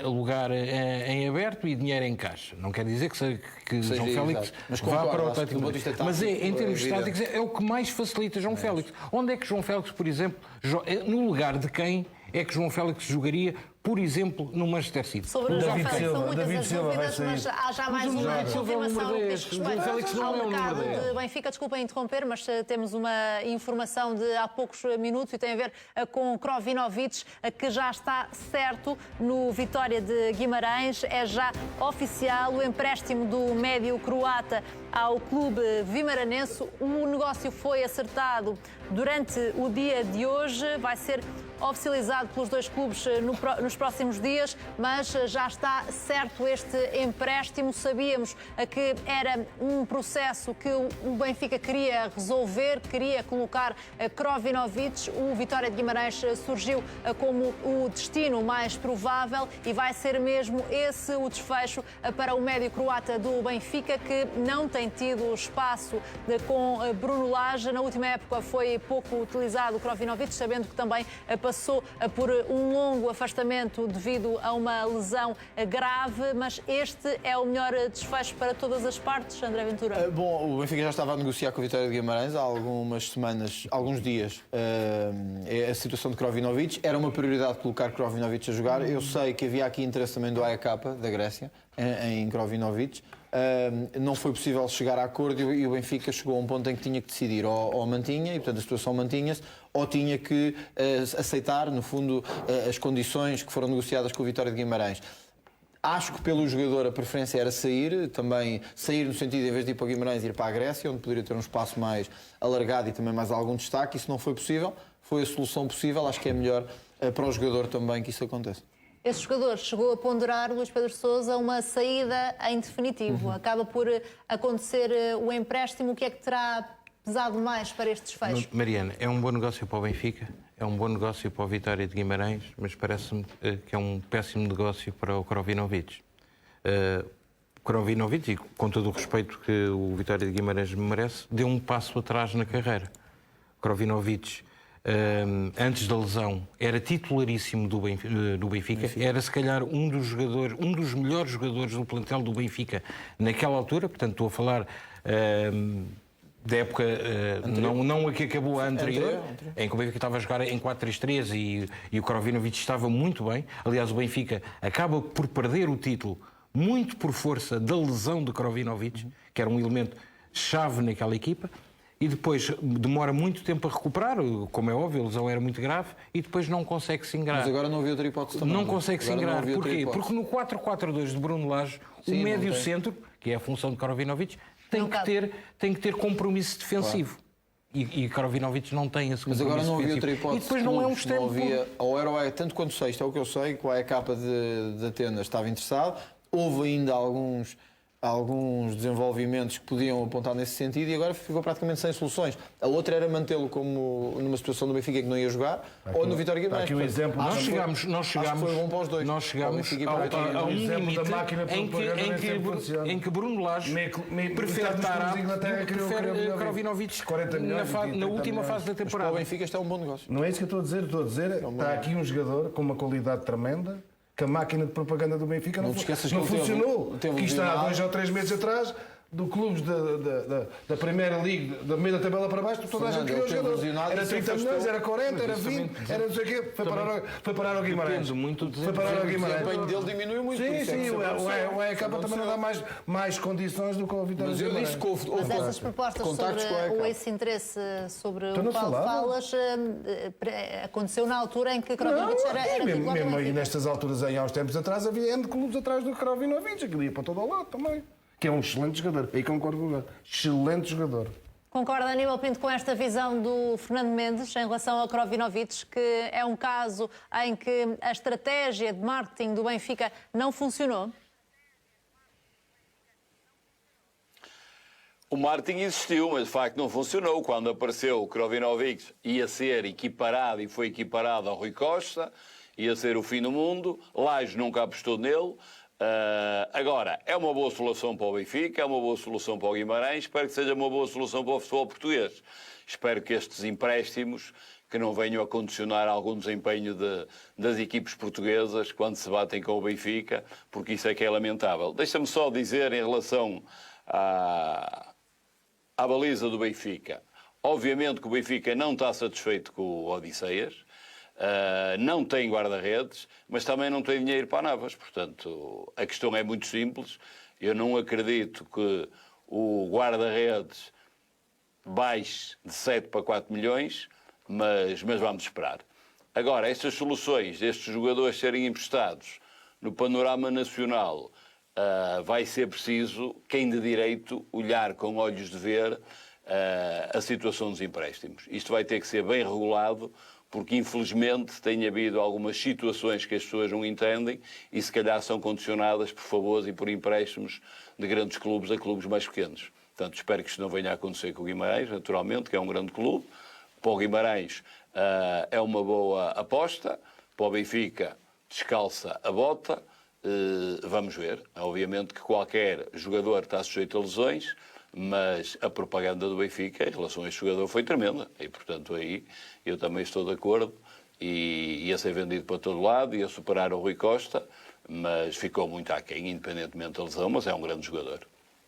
lugar em aberto e dinheiro em caixa. Não quer dizer que João Félix vá para o Atlético de Madrid. Mas em termos táticos é o que mais facilita João Félix. Onde é que João Félix, por exemplo, no lugar de quem é que João Félix jogaria, por exemplo, no Manchester City? Sobre o João Félix são muitas as dúvidas, mas há já mais uma confirmação no que diz respeito ao mercado de Benfica. Desculpem interromper, mas temos uma informação de há poucos minutos e tem a ver com Krovinovic, que já está certo no Vitória de Guimarães. É já oficial o empréstimo do médio croata ao clube vimaranense. O negócio foi acertado durante o dia de hoje, vai ser oficializado pelos dois clubes nos próximos dias, mas já está certo este empréstimo. Sabíamos que era um processo que o Benfica queria resolver, queria colocar Krovinovic. O Vitória de Guimarães surgiu como o destino mais provável e vai ser mesmo esse o desfecho para o médio croata do Benfica, que não tem tido espaço com Bruno Lage. Na última época foi pouco utilizado o Krovinovic, sabendo que também passou por um longo afastamento devido a uma lesão grave, mas este é o melhor desfecho para todas as partes, André Ventura? Bom, o Benfica já estava a negociar com a Vitória de Guimarães há algumas semanas, alguns dias, a situação de Krovinovic. Era uma prioridade colocar Krovinovic a jogar. Eu sei que havia aqui interesse também do AEK, da Grécia, em Krovinovic. Não foi possível chegar a acordo e o Benfica chegou a um ponto em que tinha que decidir ou mantinha, e portanto a situação mantinha-se, ou tinha que aceitar, no fundo, as condições que foram negociadas com a Vitória de Guimarães. Acho que pelo jogador a preferência era sair, também sair no sentido, em vez de ir para Guimarães, ir para a Grécia, onde poderia ter um espaço mais alargado e também mais algum destaque. Isso não foi possível, foi a solução possível. Acho que é melhor para o jogador também que isso aconteça. Esse jogador chegou a ponderar, Luís Pedro Sousa, uma saída em definitivo. Acaba por acontecer o empréstimo. O que é que terá pesado mais para este desfecho? Mariana, é um bom negócio para o Benfica, é um bom negócio para o Vitória de Guimarães, mas parece-me que é um péssimo negócio para o Krovinovic. Krovinovic, e com todo o respeito que o Vitória de Guimarães merece, deu um passo atrás na carreira. Krovinovic, antes da lesão, era titularíssimo do Benfica. Era se calhar um dos melhores jogadores do plantel do Benfica naquela altura. Portanto, estou a falar da época, não a que acabou a anterior, em que o Benfica estava a jogar em 4-3-3 e o Krovinovic estava muito bem. Aliás, o Benfica acaba por perder o título muito por força da lesão de Krovinovic, que era um elemento chave naquela equipa. e depois demora muito tempo a recuperar, como é óbvio, a lesão era muito grave, e depois não consegue se ingrar. Mas agora não havia outra hipótese também. Não consegue se ingrar. Porquê? Porque no 4-4-2 de Bruno Lage, o médio-centro, que é a função de Krovinovic, tem que ter compromisso defensivo. Claro. E Krovinovic não tem esse compromisso. Mas agora não havia defensivo. outra hipótese. E depois não é um extremo. Não havia, ou era o AEK, tanto quanto sexto, é o que eu sei, que o AEK de Atenas estava interessado. Houve ainda alguns desenvolvimentos que podiam apontar nesse sentido e agora ficou praticamente sem soluções. A outra era mantê-lo como numa situação do Benfica que não ia jogar, ou no Vitória Guimarães. Aqui um exemplo. Nós chegámos foi bom para os dois. Nós chegámos a um limite em que Bruno Lage prefere Tarap e prefere Krovinovic na última fase da temporada. Para o Benfica este é um bom negócio. Não é isso que eu estou a dizer. Está aqui um jogador com uma qualidade tremenda, que a máquina de propaganda do Benfica não funcionou. Que está há 2 ou 3 meses atrás, do clubes da Primeira League, da meia da tabela para baixo, toda a gente queria o jogador. Era 30 milhões, era 40, era 20, era não sei o quê. Foi parar ao Guimarães. Foi parar ao Guimarães. O desempenho dele diminuiu muito. Sim, o AEK também não dá mais condições do que o Vitória Guimarães. Mas eu disse que houve mas essas propostas sobre esse interesse sobre o qual falas aconteceu na altura em que Krovinovic era titular. E nestas alturas, há uns tempos atrás, havia N clubes atrás do Krovinovic, aquilo ia para todo o lado também. Que é um excelente jogador. Aí concordo com o excelente jogador. Concorda, Aníbal Pinto, com esta visão do Fernando Mendes em relação a Krovinovic, que é um caso em que a estratégia de marketing do Benfica não funcionou? O marketing existiu, mas de facto não funcionou. Quando apareceu o Krovinovic, ia ser equiparado e foi equiparado ao Rui Costa, ia ser o fim do mundo. Lage nunca apostou nele. Agora, é uma boa solução para o Benfica, é uma boa solução para o Guimarães, espero que seja uma boa solução para o futebol português. Espero que estes empréstimos que não venham a condicionar algum desempenho das equipes portuguesas quando se batem com o Benfica, porque isso é que é lamentável. Deixa-me só dizer em relação à baliza do Benfica. Obviamente que o Benfica não está satisfeito com o Odisseias. Não tem guarda-redes, mas também não tem dinheiro para Navas. Portanto, a questão é muito simples. Eu não acredito que o guarda-redes baixe de 7 para 4 milhões, mas vamos esperar. Agora, estas soluções, estes jogadores serem emprestados no panorama nacional, vai ser preciso, quem de direito, olhar com olhos de ver a situação dos empréstimos. Isto vai ter que ser bem regulado, porque infelizmente tem havido algumas situações que as pessoas não entendem e se calhar são condicionadas por favores e por empréstimos de grandes clubes a clubes mais pequenos. Portanto, espero que isto não venha a acontecer com o Guimarães, naturalmente, que é um grande clube. Para o Guimarães é uma boa aposta, para o Benfica descalça a bota. Vamos ver. Obviamente que qualquer jogador está sujeito a lesões, mas a propaganda do Benfica em relação a este jogador foi tremenda. E, portanto, aí eu também estou de acordo. E ia ser vendido para todo lado, ia superar o Rui Costa, mas ficou muito aquém, independentemente da lesão, mas é um grande jogador.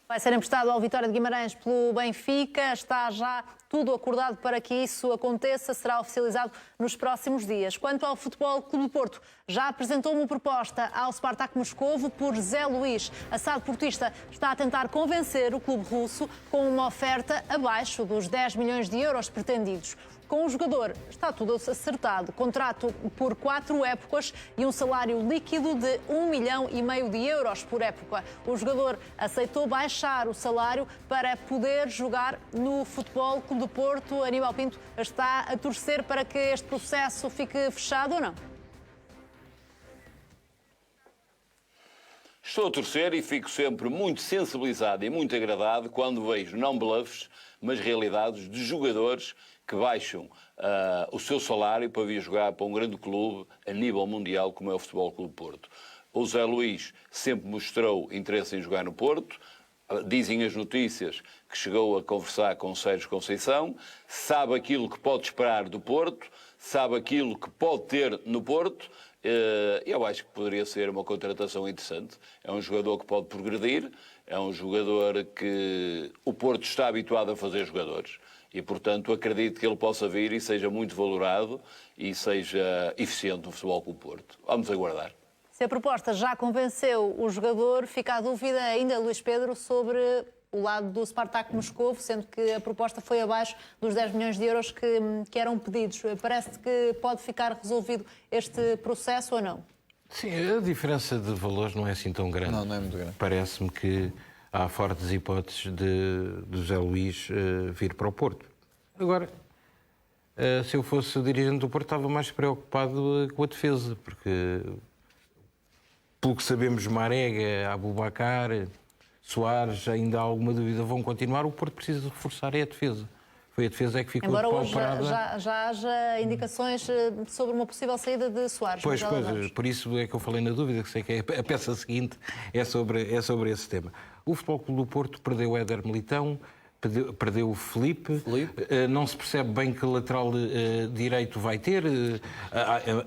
Vai ser emprestado ao Vitória de Guimarães pelo Benfica. Está já tudo acordado para que isso aconteça. Será oficializado nos próximos dias. Quanto ao Futebol Clube do Porto, já apresentou uma proposta ao Spartak Moscovo por Zé Luís. A SAD portista está a tentar convencer o clube russo com uma oferta abaixo dos 10 milhões de euros pretendidos. Com o jogador está tudo acertado. Contrato por 4 épocas e um salário líquido de 1,5 milhão de euros por época. O jogador aceitou baixar o salário para poder jogar no Futebol Clube do Porto. Aníbal Pinto está a torcer para que este processo fique fechado ou não? Estou a torcer e fico sempre muito sensibilizado e muito agradado quando vejo não bluffs, mas realidades de jogadores que baixam o seu salário para vir jogar para um grande clube a nível mundial como é o Futebol Clube Porto. O Zé Luís sempre mostrou interesse em jogar no Porto. Dizem as notícias que chegou a conversar com o Sérgio Conceição, sabe aquilo que pode esperar do Porto, sabe aquilo que pode ter no Porto. Eu acho que poderia ser uma contratação interessante. É um jogador que pode progredir, é um jogador que o Porto está habituado a fazer jogadores. E, portanto, acredito que ele possa vir e seja muito valorado e seja eficiente no Futebol Clube Porto. Vamos aguardar. Se a proposta já convenceu o jogador, fica a dúvida ainda, Luís Pedro, sobre o lado do Spartak Moscovo, sendo que a proposta foi abaixo dos 10 milhões de euros que eram pedidos. Parece que pode ficar resolvido este processo ou não? Sim, a diferença de valores não é assim tão grande. Não é muito grande. Parece-me que há fortes hipóteses de José Luís vir para o Porto. Agora, se eu fosse dirigente do Porto, estava mais preocupado com a defesa, porque, pelo que sabemos, Marega, Aboubakar, Soares, ainda há alguma dúvida, vão continuar. O Porto precisa reforçar a defesa. Foi a defesa que ficou embora de pau hoje parada. já haja indicações sobre uma possível saída de Soares. Pois, por isso é que eu falei na dúvida, que sei que a peça seguinte é sobre esse tema. O Futebol Clube do Porto perdeu o Éder Militão, perdeu o Filipe. Não se percebe bem que lateral direito vai ter,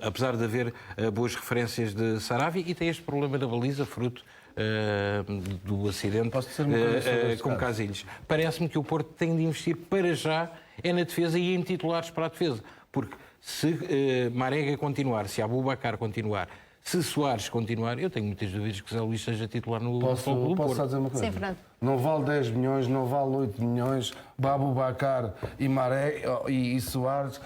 apesar de haver boas referências de Sarabia, e tem este problema na baliza, fruto do acidente com Casilhas. Parece-me que o Porto tem de investir para já na defesa e em titulares para a defesa, porque se Marega continuar, se Aboubakar continuar, se Soares continuar, eu tenho muitas dúvidas que José Luís seja titular no Futebol do Porto. Posso só dizer uma coisa? Sim, Fernando. Não vale 10 milhões, não vale 8 milhões. Aboubakar e Maré e Soares,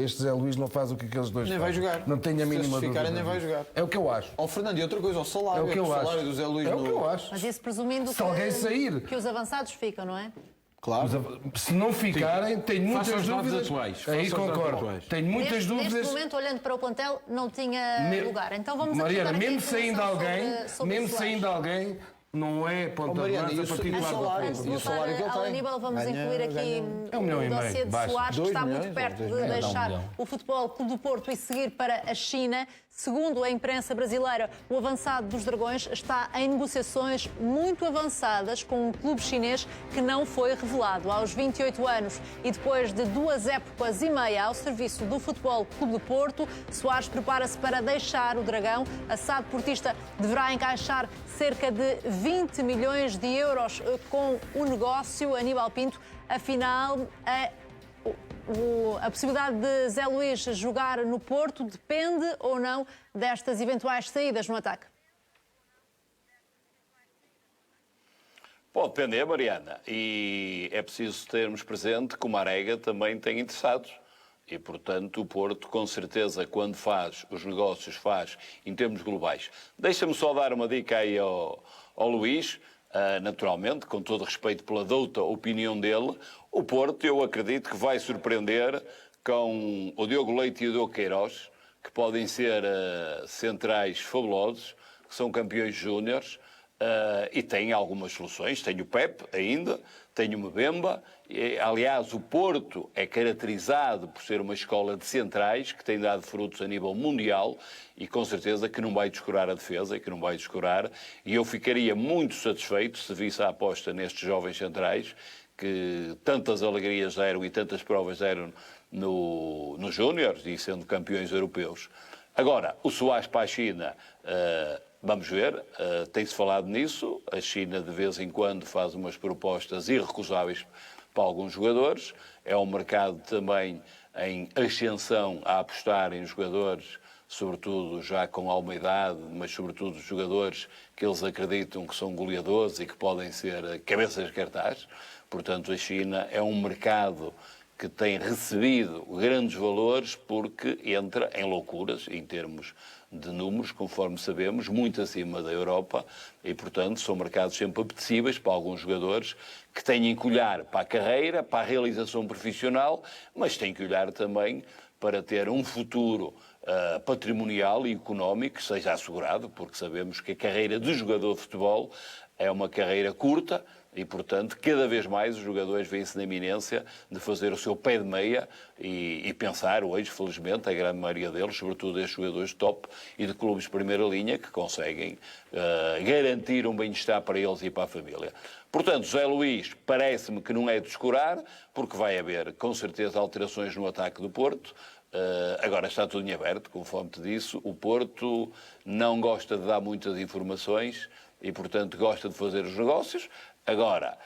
este José Luís não faz o que aqueles dois nem fazem. Vai jogar. Não tenho a mínima dúvida. Nem vai jogar. É o que eu acho. Fernando, e outra coisa, o salário. É o que eu acho. Do José Luís é o que eu acho. Mas isso presumindo se alguém sair, que os avançados ficam, não é? Claro. Se não ficarem, tenho muitas dúvidas. Aí concordo. Tenho muitas dúvidas. Neste momento, olhando para o plantel, não tinha lugar. Então vamos Mariana, aqui mesmo saindo sobre alguém, não é ponta de lança para titular. Antes de voltar ao Aníbal, vamos incluir aqui o dossiê de Soares, que está muito perto de deixar o Futebol Clube do Porto e seguir para a China. Segundo a imprensa brasileira, o avançado dos Dragões está em negociações muito avançadas com um clube chinês que não foi revelado. Aos 28 anos e depois de 2 épocas e meia ao serviço do Futebol Clube do Porto, Soares prepara-se para deixar o Dragão. A SAD portista deverá encaixar cerca de 20 milhões de euros com o negócio. Aníbal Pinto, afinal, a possibilidade de Zé Luís jogar no Porto depende ou não destas eventuais saídas no ataque? Pode depender, Mariana. E é preciso termos presente que o Marega também tem interessados. E, portanto, o Porto, com certeza, quando faz os negócios, faz em termos globais. Deixa-me só dar uma dica aí ao Luís. Naturalmente, com todo respeito pela douta opinião dele, o Porto, eu acredito que vai surpreender com o Diogo Leite e o Diogo Queiroz, que podem ser centrais fabulosos, que são campeões júniores, e têm algumas soluções. Tem o Pepe ainda, tem o Mbemba. Aliás, o Porto é caracterizado por ser uma escola de centrais que tem dado frutos a nível mundial e com certeza que não vai descurar a defesa e que não vai descurar. E eu ficaria muito satisfeito se visse a aposta nestes jovens centrais que tantas alegrias deram e tantas provas deram nos Júniores e sendo campeões europeus. Agora, o Soares para a China, vamos ver, tem-se falado nisso. A China de vez em quando faz umas propostas irrecusáveis para alguns jogadores. É um mercado também em ascensão a apostar em jogadores, sobretudo já com alguma idade, mas sobretudo jogadores que eles acreditam que são goleadores e que podem ser cabeças de cartaz. Portanto, a China é um mercado que tem recebido grandes valores porque entra em loucuras, em termos de números, conforme sabemos, muito acima da Europa e, portanto, são mercados sempre apetecíveis para alguns jogadores que têm que olhar para a carreira, para a realização profissional, mas têm que olhar também para ter um futuro patrimonial e económico que seja assegurado, porque sabemos que a carreira de jogador de futebol é uma carreira curta e, portanto, cada vez mais os jogadores vêm-se na iminência de fazer o seu pé de meia e pensar hoje, felizmente, a grande maioria deles, sobretudo estes jogadores de top e de clubes de primeira linha, que conseguem garantir um bem-estar para eles e para a família. Portanto, José Luís parece-me que não é de descurar, porque vai haver, com certeza, alterações no ataque do Porto. Agora está tudo em aberto, conforme te disse. O Porto não gosta de dar muitas informações e, portanto, gosta de fazer os negócios. Agora,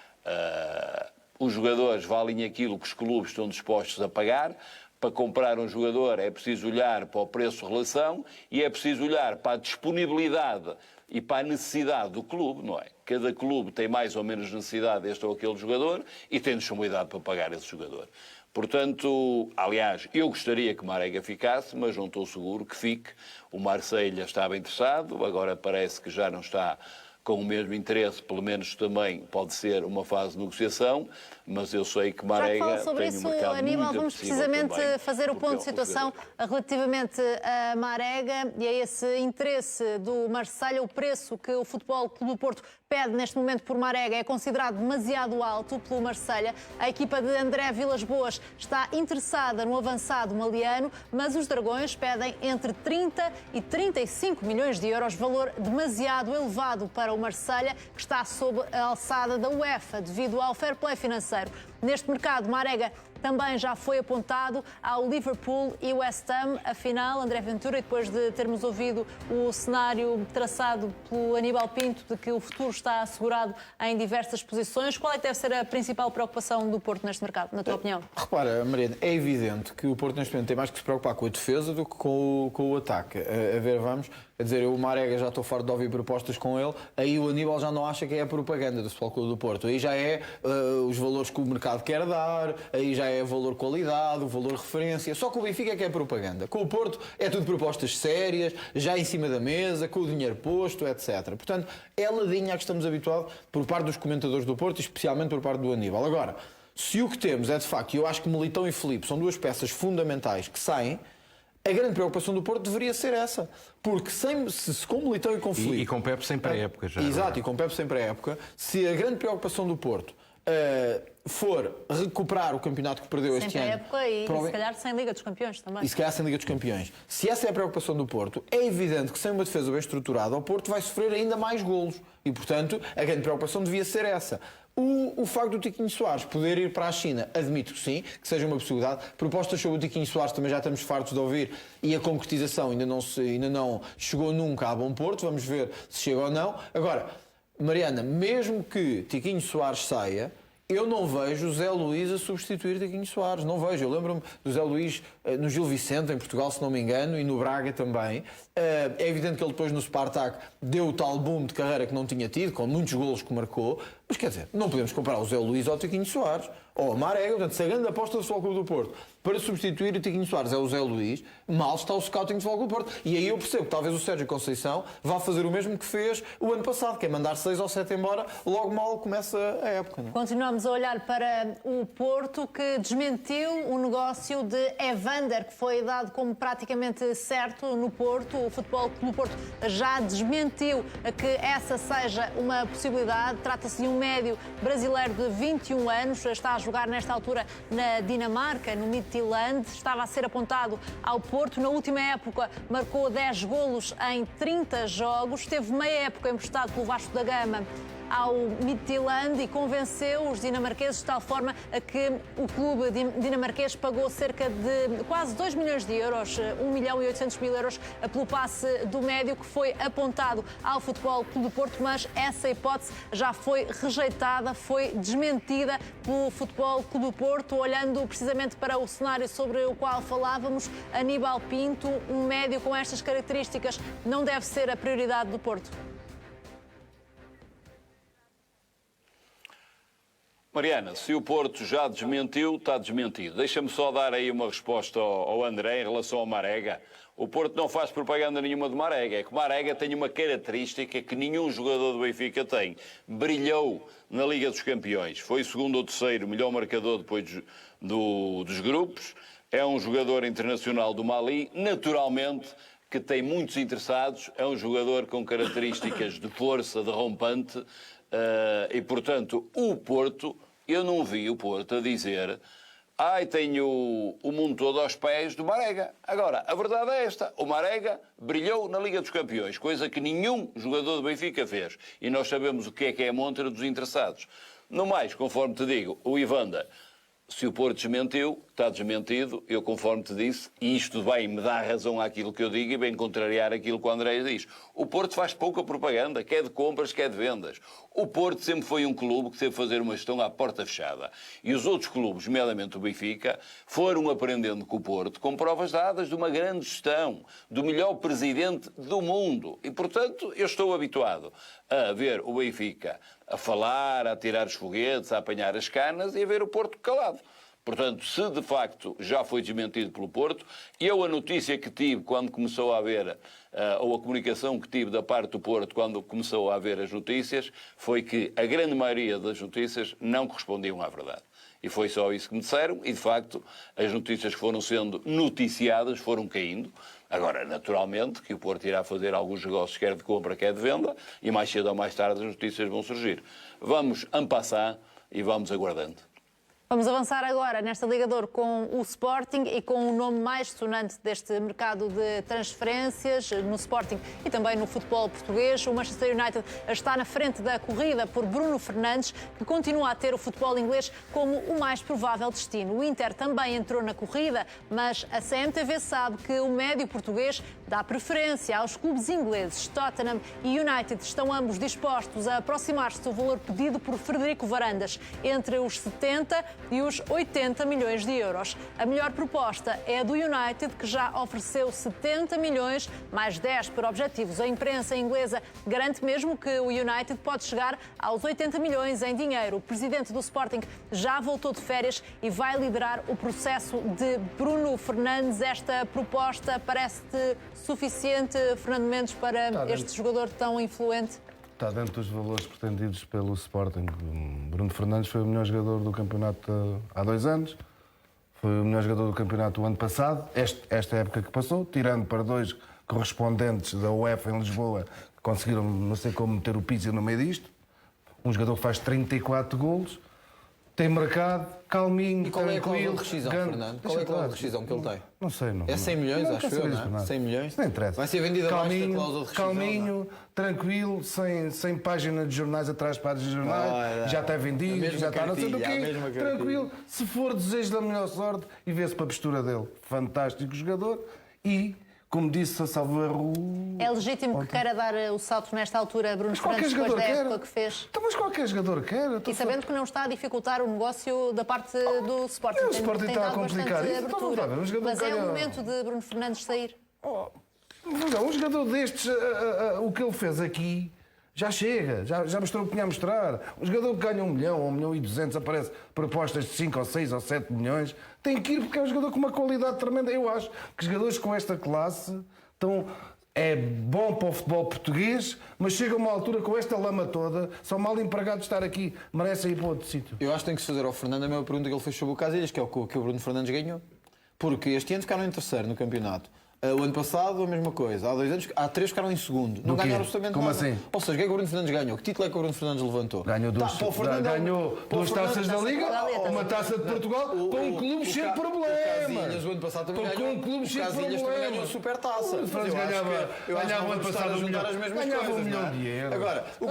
os jogadores valem aquilo que os clubes estão dispostos a pagar. Para comprar um jogador é preciso olhar para o preço-relação e é preciso olhar para a disponibilidade e para a necessidade do clube, não é? Cada clube tem mais ou menos necessidade deste ou aquele jogador e tem disponibilidade para pagar esse jogador. Portanto, aliás, eu gostaria que Marega ficasse, mas não estou seguro que fique. O Marselha estava interessado, agora parece que já não está com o mesmo interesse, pelo menos também pode ser uma fase de negociação, mas eu sei que Marega sobre tem um isso, mercado Aníbal, muito vamos apetecível precisamente também, fazer o ponto de situação relativamente a Marega e a esse interesse do Marselha. O preço que o Futebol Clube do Porto pede neste momento por Marega é considerado demasiado alto pelo Marselha. A equipa de André Vilas-Boas está interessada no avançado maliano, mas os Dragões pedem entre 30 e 35 milhões de euros, valor demasiado elevado para o Marselha, que está sob a alçada da UEFA devido ao fair play financeiro. Neste mercado, Marega também já foi apontado ao Liverpool e West Ham. Afinal, André Ventura, e depois de termos ouvido o cenário traçado pelo Aníbal Pinto de que o futuro está assegurado em diversas posições, qual é que deve ser a principal preocupação do Porto neste mercado, na tua opinião? Repara, Mariana, é evidente que o Porto neste momento tem mais que se preocupar com a defesa do que com o ataque. A ver, vamos... Quer dizer, eu, o Marega, já estou farto de ouvir propostas com ele, aí o Aníbal já não acha que é a propaganda do Futebol Clube do Porto. Aí já é os valores que o mercado quer dar, aí já é o valor qualidade, o valor referência. Só que o Benfica é que é propaganda. Com o Porto é tudo propostas sérias, já em cima da mesa, com o dinheiro posto, etc. Portanto, é a ladinha a que estamos habituados por parte dos comentadores do Porto e especialmente por parte do Aníbal. Agora, se o que temos é de facto, e eu acho que Militão e Filipe são duas peças fundamentais que saem, a grande preocupação do Porto deveria ser essa. Porque se com Militão e com Filipe... E com Pepe sem pré-época já. Exato, e com Pepe sem pré-época. Se a grande preocupação do Porto for recuperar o campeonato que perdeu este ano... Sem pré-época e se calhar sem Liga dos Campeões também. E se calhar sem Liga dos Campeões. Se essa é a preocupação do Porto, é evidente que sem uma defesa bem estruturada, o Porto vai sofrer ainda mais golos. E, portanto, a grande preocupação devia ser essa. O facto do Tiquinho Soares poder ir para a China, admito que sim, que seja uma possibilidade. Propostas sobre o Tiquinho Soares também já estamos fartos de ouvir e a concretização ainda não chegou nunca a bom porto. Vamos ver se chega ou não. Agora, Mariana, mesmo que Tiquinho Soares saia, eu não vejo o Zé Luís a substituir Tiquinho Soares. Não vejo. Eu lembro-me do Zé Luís no Gil Vicente, em Portugal, se não me engano, e no Braga também. É evidente que ele depois no Spartak deu o tal boom de carreira que não tinha tido, com muitos golos que marcou. Mas quer dizer, não podemos comparar o Zé Luís ao Tiquinho Soares, ou a Marega. Portanto, se a grande aposta do Futebol Clube do Porto para substituir o Tiquinho Soares é o Zé Luís, mal está o scouting do Futebol Clube do Porto. E aí eu percebo que talvez o Sérgio Conceição vá fazer o mesmo que fez o ano passado, que é mandar 6 ou 7 embora, logo mal começa a época. Não? Continuamos a olhar para o Porto, que desmentiu o negócio de Evander, que foi dado como praticamente certo no Porto. O Futebol Clube do Porto já desmentiu que essa seja uma possibilidade. Trata-se de um médio brasileiro de 21 anos, está a jogar nesta altura na Dinamarca, no Midtjylland. Estava a ser apontado ao Porto. Na última época marcou 10 golos em 30 jogos. Teve meia época emprestado pelo Vasco da Gama ao Midtjylland e convenceu os dinamarqueses de tal forma a que o clube dinamarquês pagou cerca de quase 2 milhões de euros, 1 milhão e 800 mil euros, pelo passe do médio, que foi apontado ao Futebol Clube do Porto, mas essa hipótese já foi rejeitada, foi desmentida pelo Futebol Clube do Porto. Olhando precisamente para o cenário sobre o qual falávamos, Aníbal Pinto, um médio com estas características não deve ser a prioridade do Porto. Mariana, se o Porto já desmentiu, está desmentido. Deixa-me só dar aí uma resposta ao André em relação ao Marega. O Porto não faz propaganda nenhuma de Marega. É que Marega tem uma característica que nenhum jogador do Benfica tem. Brilhou na Liga dos Campeões. Foi o segundo ou terceiro melhor marcador depois dos grupos. É um jogador internacional do Mali. Naturalmente, que tem muitos interessados. É um jogador com características de força, de rompante. E, portanto, o Porto, eu não vi o Porto a dizer tenho o mundo todo aos pés do Marega. Agora, a verdade é esta. O Marega brilhou na Liga dos Campeões, coisa que nenhum jogador do Benfica fez. E nós sabemos o que é a montra dos interessados. No mais, conforme te digo, o Evander Se o Porto desmentiu, está desmentido, eu conforme te disse, e isto bem me dá razão àquilo que eu digo e bem contrariar aquilo que o André diz. O Porto faz pouca propaganda, quer de compras, quer de vendas. O Porto sempre foi um clube que teve fazer uma gestão à porta fechada. E os outros clubes, nomeadamente o Benfica, foram aprendendo com o Porto, com provas dadas de uma grande gestão, do melhor presidente do mundo. E, portanto, eu estou habituado a ver o Benfica a falar, a tirar os foguetes, a apanhar as canas e a ver o Porto calado. Portanto, se de facto já foi desmentido pelo Porto, a notícia que tive quando começou a haver, ou a comunicação que tive da parte do Porto quando começou a haver as notícias, foi que a grande maioria das notícias não correspondiam à verdade. E foi só isso que me disseram, e de facto as notícias que foram sendo noticiadas foram caindo. Agora, naturalmente, que o Porto irá fazer alguns negócios, quer de compra, quer de venda, e mais cedo ou mais tarde as notícias vão surgir. Vamos en passant e vamos aguardando. Vamos avançar agora nesta Liga de Ouro com o Sporting e com o nome mais sonante deste mercado de transferências no Sporting e também no futebol português. O Manchester United está na frente da corrida por Bruno Fernandes, que continua a ter o futebol inglês como o mais provável destino. O Inter também entrou na corrida, mas a CMTV sabe que o médio português dá preferência aos clubes ingleses. Tottenham e United estão ambos dispostos a aproximar-se do valor pedido por Frederico Varandas, entre os 70 e os 80 milhões de euros. A melhor proposta é a do United, que já ofereceu 70 milhões, mais 10 por objetivos. A imprensa inglesa garante mesmo que o United pode chegar aos 80 milhões em dinheiro. O presidente do Sporting já voltou de férias e vai liderar o processo de Bruno Fernandes. Esta proposta parece-te suficiente, Fernando Mendes, para este jogador tão influente? Está dentro dos valores pretendidos pelo Sporting. Bruno Fernandes foi o melhor jogador do campeonato há 2 anos, foi o melhor jogador do campeonato o ano passado, esta época que passou, tirando para 2 correspondentes da UEFA em Lisboa, que conseguiram, não sei como, meter o Pizzi no meio disto. Um jogador que faz 34 golos, tem mercado, calminho, e qual é a cláusula tranquilo. De rescisão, Fernando? Qual é a cláusula de rescisão que ele tem? Não sei, não. É 100 milhões, não acho eu, não é? 100 milhões? Não interessa. Vai ser vendida abaixo da cláusula de rescisão. Calminho, tranquilo, sem página de jornais atrás de páginas de jornais, já está vendido, já está não sei do quê. Tranquilo, se for desejo da melhor sorte e vê-se para a postura dele. Fantástico jogador e, como disse a Salvador... É legítimo que queira dar o salto nesta altura, Bruno Fernandes, depois da época que fez? Então, mas qualquer jogador quer. E sabendo que não está a dificultar o negócio da parte do Sporting. O Sporting está a complicar isso. Mas é o momento de Bruno Fernandes sair. Um jogador destes, o que ele fez aqui... Já chega, já mostrou o que tinha a mostrar. Um jogador que ganha 1 milhão ou 1 milhão e 200, aparece propostas de 5 ou 6 ou 7 milhões, tem que ir porque é um jogador com uma qualidade tremenda. Eu acho que jogadores com esta classe é bom para o futebol português, mas chega a uma altura com esta lama toda, são mal empregados de estar aqui, merecem ir para outro sítio. Eu acho que tem que se fazer ao Fernando a mesma pergunta que ele fez sobre o Casilhas, que é o que o Bruno Fernandes ganhou. Porque este ano ficaram em terceiro no campeonato. O ano passado, a mesma coisa. Há 2 anos, há 3 ficaram em segundo. Não ganharam absolutamente nada. Como assim? Ou seja, o que é que o Bruno Fernandes ganhou? Que título é que o Bruno Fernandes levantou? Ganhou 2 taças da Liga, uma taça de Portugal, com um clube cheio de problemas. O ano passado também ganhou. Com um clube cheio de problemas. Também ganhou a super taça. O Fernandes ganhava o ano passado ganhava 1 milhão de euros. Agora, o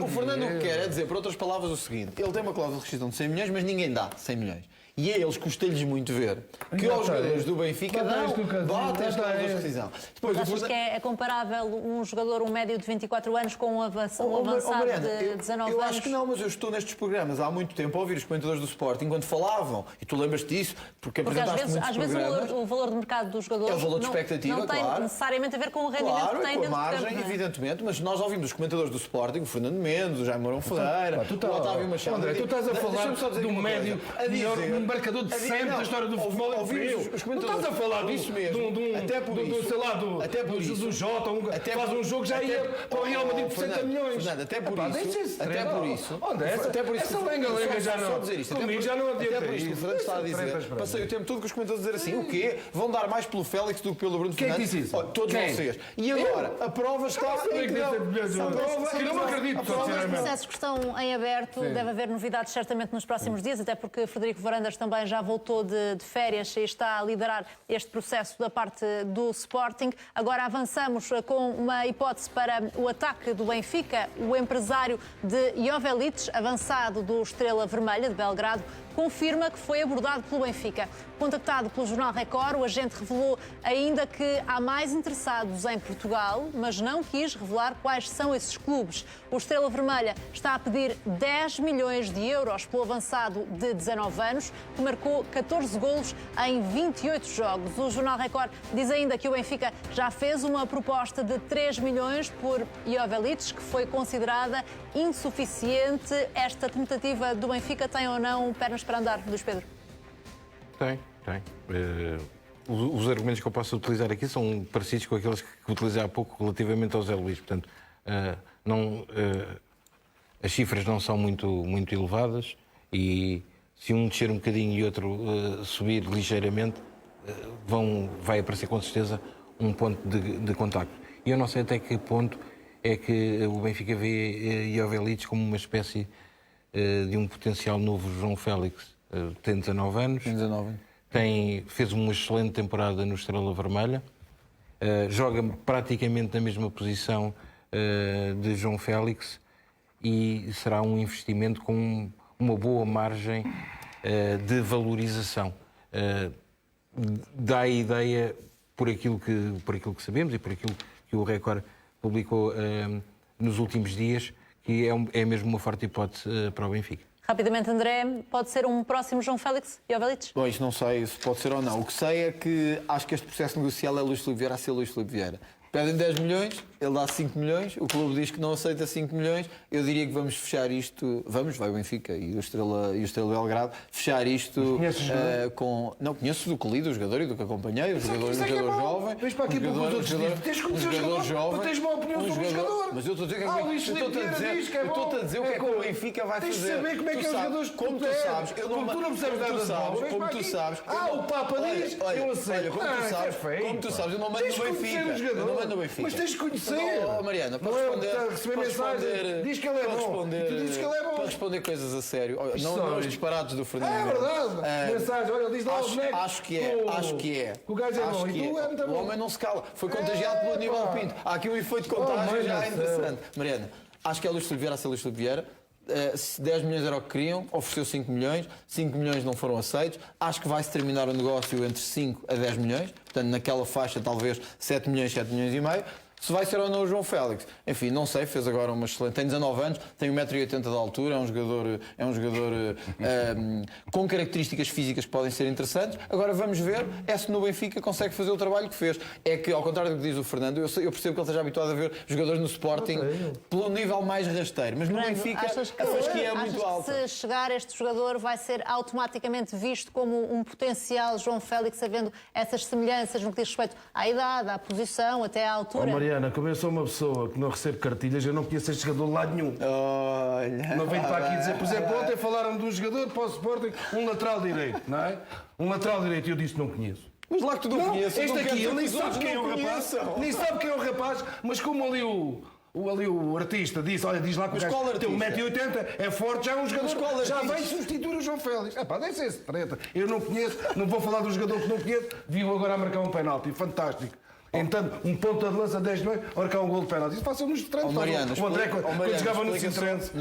Fernando o que quer é dizer, por outras palavras, o seguinte. Ele tem uma cláusula de rescisão de 100 milhões, mas ninguém dá 100 milhões. E a eles custa-lhes muito ver que aos jogadores do Benfica batem as cláusulas de rescisão. Mas achas que é comparável um jogador, um médio de 24 anos com um avançado de 19 anos? Eu acho que não, mas eu estou nestes programas há muito tempo a ouvir os comentadores do Sporting quando falavam, e tu lembras-te disso, porque às vezes o valor de mercado dos jogadores é o valor de expectativa, não tem necessariamente a ver com o rendimento que tem dentro do campo. Claro, com a margem, evidentemente, mas nós ouvimos os comentadores do Sporting, o Fernando Mendes, o Jaime Mourão Ferreira, o Otávio Machado. André, tu estás a falar de um médio marcador de sempre da história do futebol europeu. Não estás a falar disso mesmo. Sei lá, do Jota, faz um jogo já ia para o Real Madrid por 60 milhões. Até por isso. Essa lenga-lenga já não. Comigo já não adianta. Até por isso, o Fernando está a dizer. Passei o tempo todo com os comentadores a dizer assim: o quê? Vão dar mais pelo Félix do que pelo Bruno Fernandes? Quem disse isso? Todos vocês. E agora? A prova está. Eu não acredito. São 2 processos que estão em aberto. Deve haver novidades certamente nos próximos dias, até porque Frederico Varandas também já voltou de férias e está a liderar este processo da parte do Sporting. Agora avançamos com uma hipótese para o ataque do Benfica. O empresário de Joveljić, avançado do Estrela Vermelha de Belgrado, confirma que foi abordado pelo Benfica. Contactado pelo jornal Record, o agente revelou ainda que há mais interessados em Portugal, mas não quis revelar quais são esses clubes. O Estrela Vermelha está a pedir 10 milhões de euros pelo avançado de 19 anos, que marcou 14 golos em 28 jogos. O jornal Record diz ainda que o Benfica já fez uma proposta de 3 milhões por Joveljić, que foi considerada insuficiente. Esta tentativa do Benfica tem ou não pernas para andar, Luís Pedro? Tem. Os argumentos que eu posso utilizar aqui são parecidos com aqueles que utilizei há pouco relativamente ao Zé Luís. Portanto, as cifras não são muito elevadas e se um descer um bocadinho e outro subir ligeiramente, vai aparecer com certeza um ponto de contacto. E eu não sei até que ponto é que o Benfica vê Joveljić como uma espécie de um potencial novo João Félix. Tem 19 anos. Fez uma excelente temporada no Estrela Vermelha. Joga praticamente na mesma posição de João Félix e será um investimento com uma boa margem de valorização. Dá a ideia, por aquilo que sabemos e por aquilo que o Record publicou nos últimos dias, que é mesmo uma forte hipótese para o Benfica. Rapidamente, André, pode ser um próximo João Félix Joveljić? Bom, isto não sei se pode ser ou não. O que sei é que acho que este processo negocial é Luís Filipe Vieira a ser Luís Filipe Vieira. Pedem 10 milhões, ele dá 5 milhões, o clube diz que não aceita 5 milhões. Eu diria que vamos fechar isto. Vai o Benfica e o Estrela Belgrado fechar isto com. Não, conheço do que li do jogador e do que acompanhei. O jogador jovem. Vens para aqui para os outros dias. Tens que conhecer o jogador para teres uma opinião sobre o jogador. Mas eu estou a dizer o que é que o Benfica vai fazer. Tens de saber como é que é os jogadores. Como tu sabes, como tu não percebes nada de bola. Como tu sabes. O Papa diz, eu aceito. Como tu sabes, eu não mando no Benfica. Mas tens de conhecer. Mariana, para receber mensagem, diz que ele é bom. Tu dizes que ele é bom. Para responder coisas a sério. Não os disparados do Fernando. É verdade. Mensagem, olha, diz lá o boneco. Acho que é. O gajo é bom. E tu é muito bom. O homem não se cala. Foi contagiado pelo Aníbal Pinto. Há aqui um efeito de contágio já interessante. Mariana, acho que é Luís Filipe Vieira a ser Luís Filipe Vieira. Se 10 milhões era o que queriam, ofereceu 5 milhões, 5 milhões não foram aceitos. Acho que vai-se terminar o negócio entre 5 a 10 milhões, portanto, naquela faixa, talvez 7 milhões e meio. Se vai ser ou não o João Félix, enfim, não sei, fez agora uma excelente. Tem 19 anos, tem 1,80 m de altura, é um jogador com características físicas que podem ser interessantes. Agora vamos ver se no Benfica consegue fazer o trabalho que fez. É que, ao contrário do que diz o Fernando, eu percebo que ele esteja habituado a ver jogadores no Sporting pelo nível mais rasteiro, mas no Benfica a fasquia é muito alta. Se chegar este jogador vai ser automaticamente visto como um potencial João Félix, havendo essas semelhanças no que diz respeito à idade, à posição, até à altura? Mariana, como eu sou uma pessoa que não recebe cartilhas, eu não conheço este jogador de lado nenhum. Não venho para aqui dizer, por exemplo, ontem falaram de um jogador para o Sporting, um lateral direito, não é? Um lateral direito, e eu disse não conheço. Mas lá que tu não conheces. Este aqui, ele nem sabe quem é o rapaz, nem sabe quem é o rapaz, mas como ali o artista disse, olha, diz lá que o gajo tem 1,80 m, é forte, já é um jogador, já vem substituir o João Félix. Deve ser esse treta. Eu não conheço, não vou falar de um jogador que não conheço, viu agora a marcar um penalti, fantástico. Então, um ponta de lança 10 milhões, marcar um gol de penalti. Isso faz-se nos treinos. O André, quando jogava no Sintrense.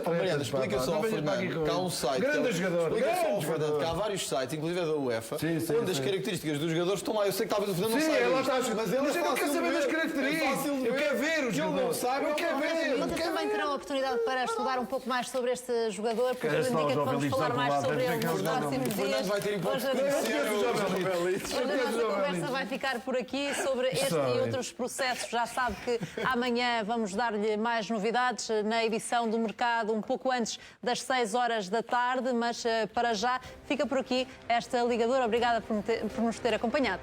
Mariana, explica só ao Fernando que há um site. Grande jogador. Explica só ao Fernando que há vários sites, inclusive da UEFA, onde as características dos jogadores estão lá. Eu sei que talvez o Fernando não saiba. Mas eu não quero saber das características. Eu quero ver os jogadores. Eu quero ver. Vocês também terão a oportunidade para estudar um pouco mais sobre este jogador, porque tudo indica que vamos falar mais sobre ele nos próximos dias. Fernando vai ter hipótese de conhecer o Joveljić. Hoje a nossa conversa vai ficar por aqui sobre este e outros processos. Já sabe que amanhã vamos dar-lhe mais novidades na edição do Mercado, um pouco antes das 6 horas da tarde, mas para já fica por aqui esta ligadora. Obrigada por nos ter acompanhado.